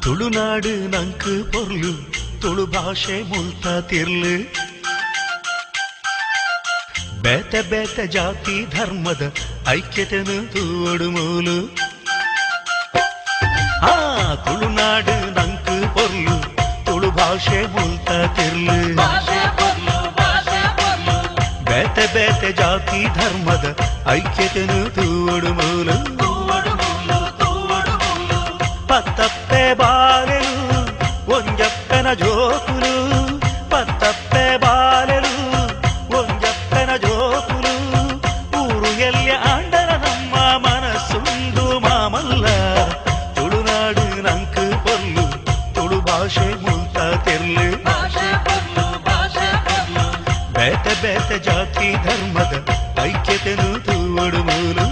ತುಳುನಾಡು ನಂಕು ಪೊರ್ಲು, ತುಳು ಭಾಷೆ ಮುಲ್ತ ತಿರ್ಲು, ಬೇತೆ ಬೇತೆ ಜಾತಿ ಧರ್ಮದ ಐಕ್ಯತೆನು ತೂವಡು ಮೂಲು. ತುಳುನಾಡು ನಂಕು ಪೊರ್ಲು, ತುಳು ಭಾಷೆ ಮುಲ್ತ ತಿರ್ಲು, ಬೇತೆ ಬೇತೆ ಜಾತಿ ಧರ್ಮದ ಐಕ್ಯತೆನು ತೂವಡು ಮೂಲು. ಪತ್ತಪ್ಪೆ ಬಾಲೆಲು ಒಂಜಪ್ಪನ ಜೋಕುಲು, ಪತ್ತಪ್ಪೆ ಬಾಲೆಲು ಒಂಜಪ್ಪನ ಜೋಕುಲು. ಊರು ಎಲ್ಲಿ ಆಂಡರ ನಮ್ಮ ಮನಸ್ಸುಂದು ಮಾಮಲ್ಲ. ತುಳುನಾಡು ನಂಕು ಪೊರ್ಲು, ತುಳು ಭಾಷೆ ಮುಲ್ತ ತೆರ್ಲು, ಬೇತೆ ಬೇತೆ ಜಾತಿ ಧರ್ಮದ ಐಕ್ಯತೆನು ತೂವಡು ಮೂಲು.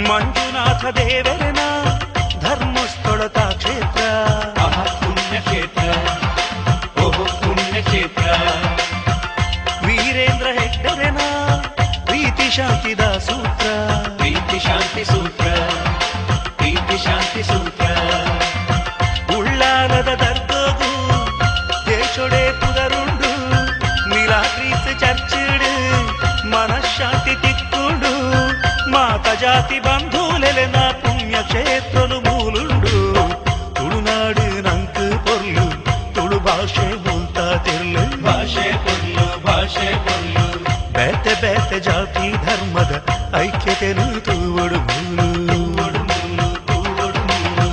ಮಂಜುನಾಥ ದೇವರನ ಧರ್ಮಸ್ಥಳದ ಕ್ಷೇತ್ರ, ಪುಣ್ಯಕ್ಷೇತ್ರ, ಓಹೋ ಪುಣ್ಯಕ್ಷೇತ್ರ. ವೀರೇಂದ್ರ ಹೆಗ್ಗಡೆನ ಪ್ರೀತಿ ಶಾಂತಿದ ಸೂತ್ರ, ಪ್ರೀತಿ ಶಾಂತಿ ಸೂತ್ರ, ಪ್ರೀತಿ ಶಾಂತಿ ಸೂತ್ರ. ಉಳ್ಳಾಲದ ದರ್ಗೋಗು ದೇಶೊಡೆ ಪುದರುಂಡು, ಮಿಲಾಕ್ರೀಸ್ ಚರ್ಚಿಡು ಮನಃಶಾಂತಿ ತಿಕ್ಕುಂಡು. ಮಾತ ಜಾತಿ ಬಂಧುಲೆನ ಪುಣ್ಯಕ್ಷೇತ್ರಲು ಮೂಲುಂಡು. ತುಳುನಾಡು ನಂಕು ಪೊರ್ಲು, ತುಳು ಭಾಷೆ ಮುಲ್ತ ತೆರ್ಲು, ಭಾಷೆ ಪೊರ್ಲು, ಭಾಷೆ ಪೊರ್ಲು. ಬೇತೆ ಬೇತೆ ಜಾತಿ ಧರ್ಮದ ಐಕ್ಯತೆನು ತೂವಡು ಮೂಲು, ತೂವಡು ಮೂಲು, ತೂವಡು ಮೂಲು.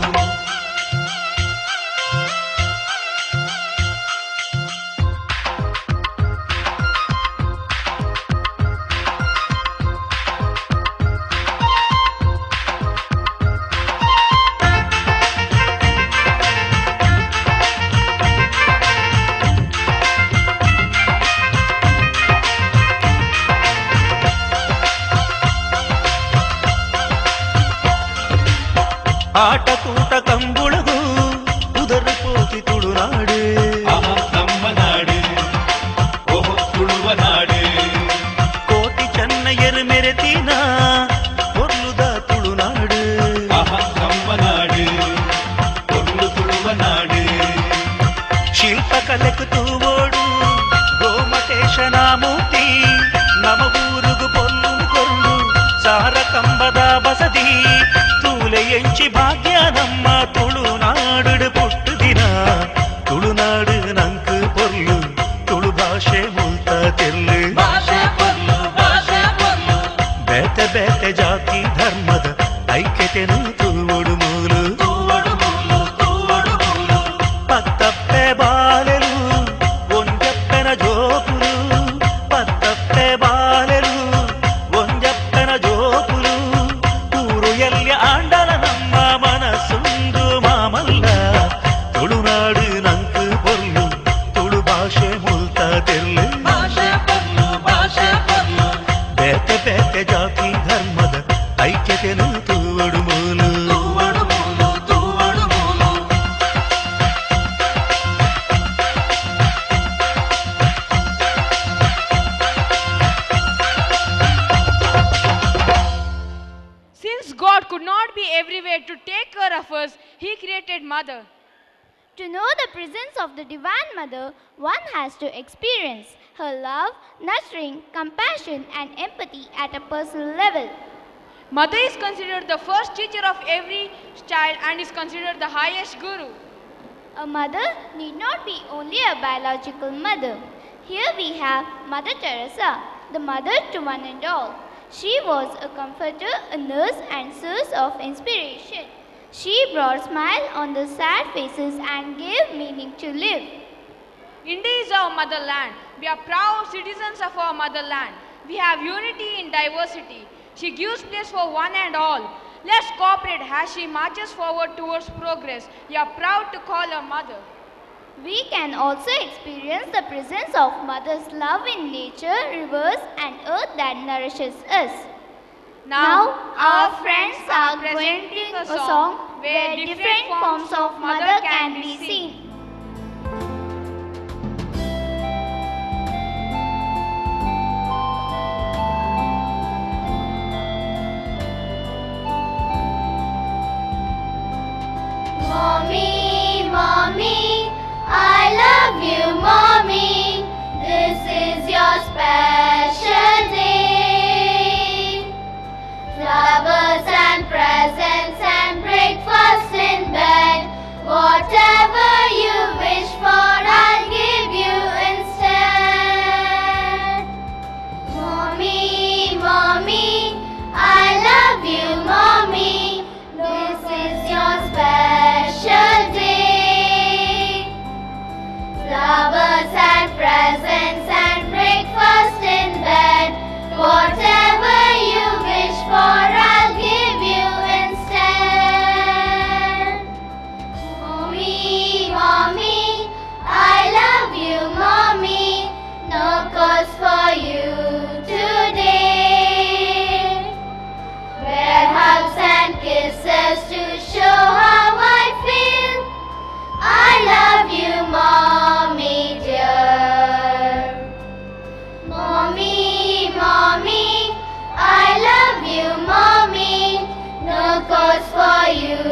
ಆಟಕೂಟ ಕಂಬುಳಗು ಉದರ ಪೋತಿ ತುಳುನಾಡು, ನಮ್ಮ ನಾಡು, ಓಹೋ ತುಳುವ ನಾಡು. ಕೋಟಿ ಚೆನ್ನಯ್ಯರು ಮೆರೆತಿನ ಪೊರ್ಲುದ ತುಳುನಾಡು, ನಮ್ಮ ನಾಡು, ಪೊರ್ಲು ತುಳುವ ನಾಡು. ಶಿಲ್ಪಕಲೆಕು ತೂವೋಡು ಗೋಮ ಮೂರ್ತಿ ನಮ ಊರುಗು ಪೊಲ್ಲು ಕೊಂಡು ಸಾರ ಕಂಬದ ಬಸದಿ ತೂಲೆ ಎಂಚಿ ಭಾಗ್ಯ ನಮ್ಮ ತುಳುನಾಡು ಪುಟ್ಟು ದಿನ ತುಳುನಾಡು ನಂಕು ಪೊರ್ಲು ತುಳು ಭಾಷೆ ಮುಲ್ತ ತೆಲ್ಲು ಬೇತೆ ಬೇತೆ ಜಾತಿ ಧರ್ಮದ ಐಕ್ಯತೆನು ತೂವಡು ಮೂಲು ಪತ್ತಪ್ಪೆ ಬಾಲೆಲು ಒಂಜಪ್ಪನ ಜೋಪುಲು ಪತ್ತಪ್ಪೆ ಬಾಲೆಲು ಒಂಜಪ್ಪನ ಜೋಪುಲು ಊರು ಎಲ್ಲಿ ಆಂಡಲ ನಮ್ಮ ಮನಸ್ಸುಂದು ಮಾಮಲ್ಲ ತುಳುನಾಡು ನಂಕು ಪೊರ್ಲು ತುಳು ಭಾಷೆ ಮುಲ್ತ ತೆಲ್ಲು ಬೇತೆ ಬೇತೆ ಜಾತಿ ಧರ್ಮದ ಐಕ್ಯತೆನು ತೂವಡು ಮೂಲು Since God could not be everywhere to take care of us, He created Mother. To know the presence of the Divine Mother, one has to experience her love, nurturing, compassion and empathy at a personal level. Mother is considered the first teacher of every child and is considered the highest guru. A mother need not be only a biological mother. Here we have Mother Teresa, the mother to one and all. She was a comforter, a nurse and source of inspiration. She brought smile on the sad faces and gave meaning to live. India is our motherland. We are proud citizens of our motherland. We have unity in diversity. She gives place for one and all. Let's cooperate as she marches forward towards progress. We are proud to call her mother. We can also experience the presence of Mother's love in nature, rivers and earth that nourishes us. Now our friends are presenting a song where different forms of mother can be seen. Mommy, Mommy, I love you, Mommy. This is your special day. Flowers and presents and breakfast in bed. Whatever you wish for, I'll give you instead. Mommy, Mommy, I love you, Mommy. This is your special day. Flowers and presents and breakfast in bed. Whatever you wish for, I'll give you instead. Mommy, Mommy, I love you, Mommy. No cause for you today. Wear hugs and kisses to show how I feel. I love you, Mommy dear. Mommy, Mommy, I love you, Mommy. No cause for you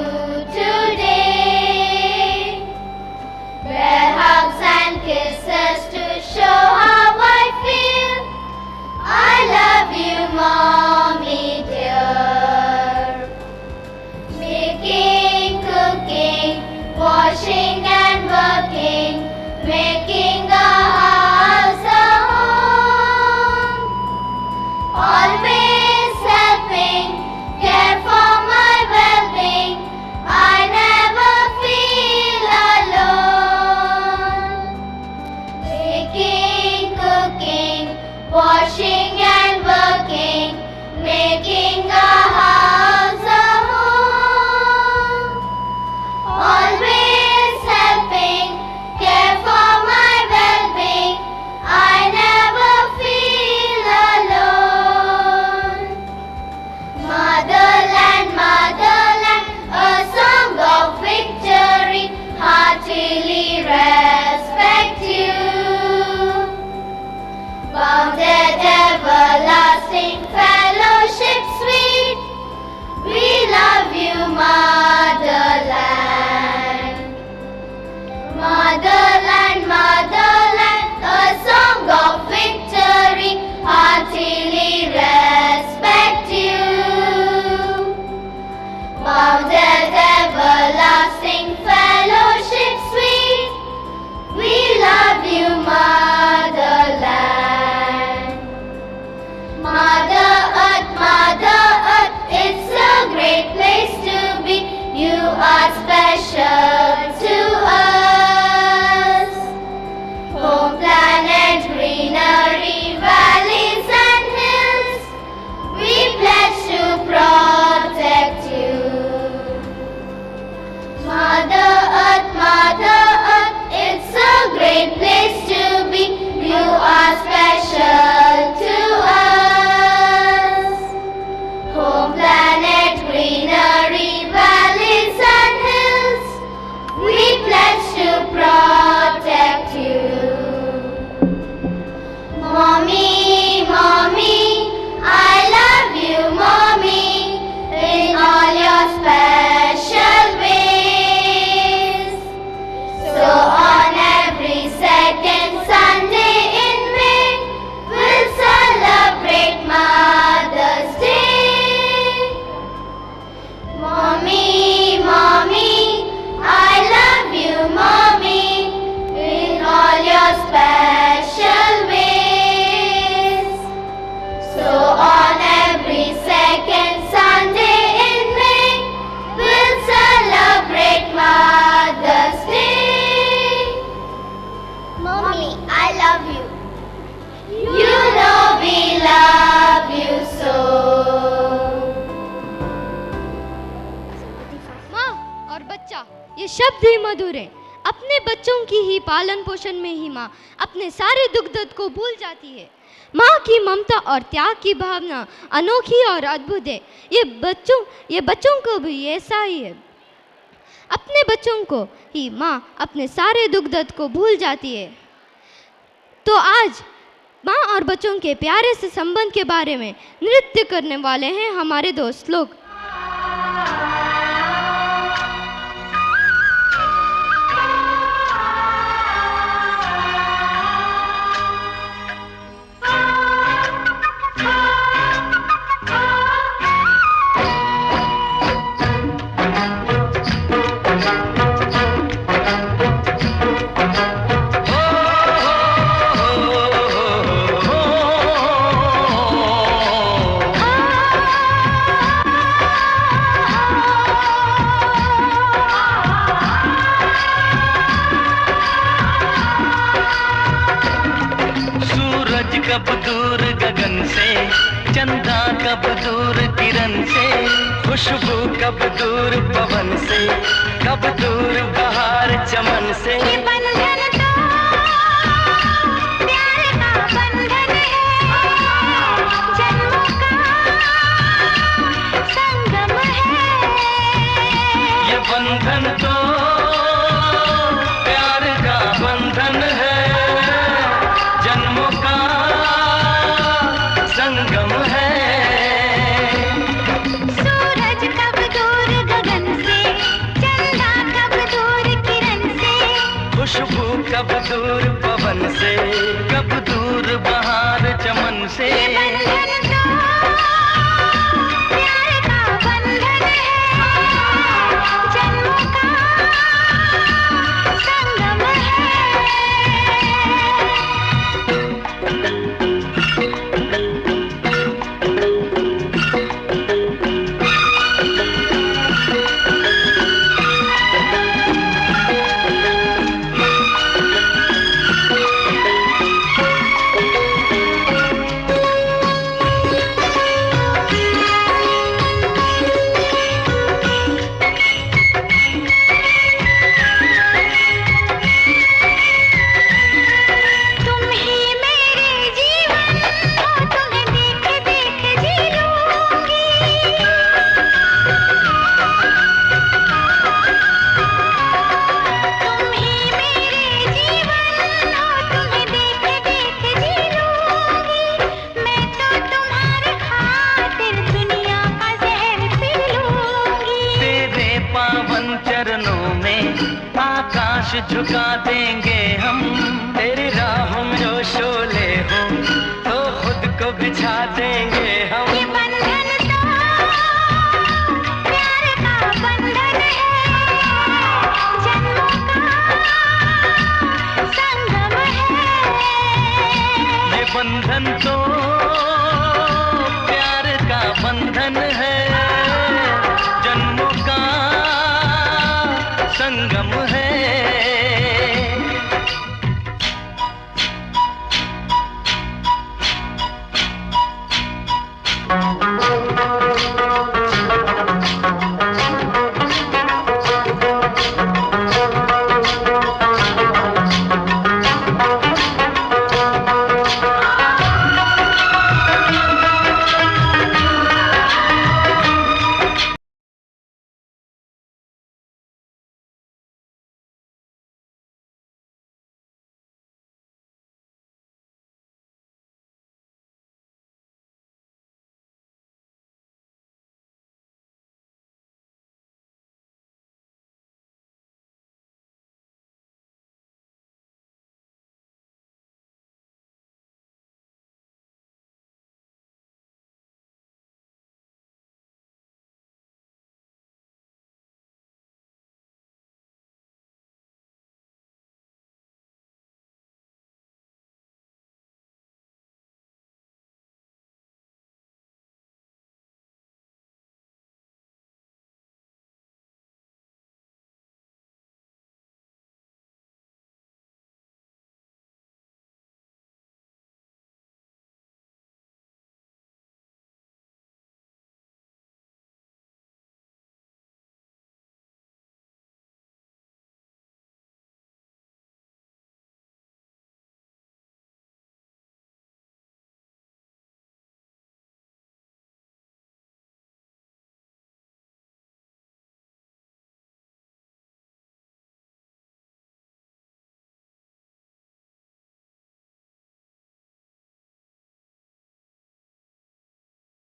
today. Wear hugs and kisses to show how I feel. I love you, Mommy dear. Baking, cooking, washing and working, making a house a home. Always helping, care for my well-being. I never feel alone. Baking, cooking, washing and working, making a house a home. Always helping, care for my well-being. I never feel alone. Motherland, motherland, a song of victory. Heartily respect you. Bounded Mommy, mommy, I love you, mommy, in all your special ways. So on every second Sunday in May, we'll celebrate Mother's Day. Mommy, mommy, I love you, mommy, in all your special ways. So on every second Sunday in May, we'll celebrate Mother's Day. Mommy, I love you. You know we love you so. माँ और बच्चा ये शब्द ही मधुर है। अपने बच्चों की ही पालन पोषण में ही माँ अपने सारे दुख दर्द को भूल जाती है। माँ की ममता और त्याग की भावना अनोखी और अद्भुत है। ये बच्चों को भी ऐसा ही है। अपने बच्चों को ही माँ अपने सारे दुख दर्द को भूल जाती है। तो आज माँ और बच्चों के प्यारे से संबंध के बारे में नृत्य करने वाले हैं हमारे दोस्त लोग। कब दूर गगन से, चंदा कब दूर किरण से, खुशबू कब दूर पवन से, कब दूर बहार चमन से। ये बंधन तो प्यार का बंधन है, जन्मों का संगम है। ये बंधन तो प्यार का बंधन है, जन्मों का संगम है। सूरज कब दूर गगन से, चंदा कब दूर किरण से, खुशबू कब दूर पवन से, कब दूर बहार चमन से। बंधन तो प्यार का बंधन है, जन्मों का संगम है। झुका देंगे हम, तेरी राह में जो शोले हो तो खुद को बिछा देंगे हम। ये बंधन तो प्यार का बंधन है, जन्मों का संगम है। ये बंधन तो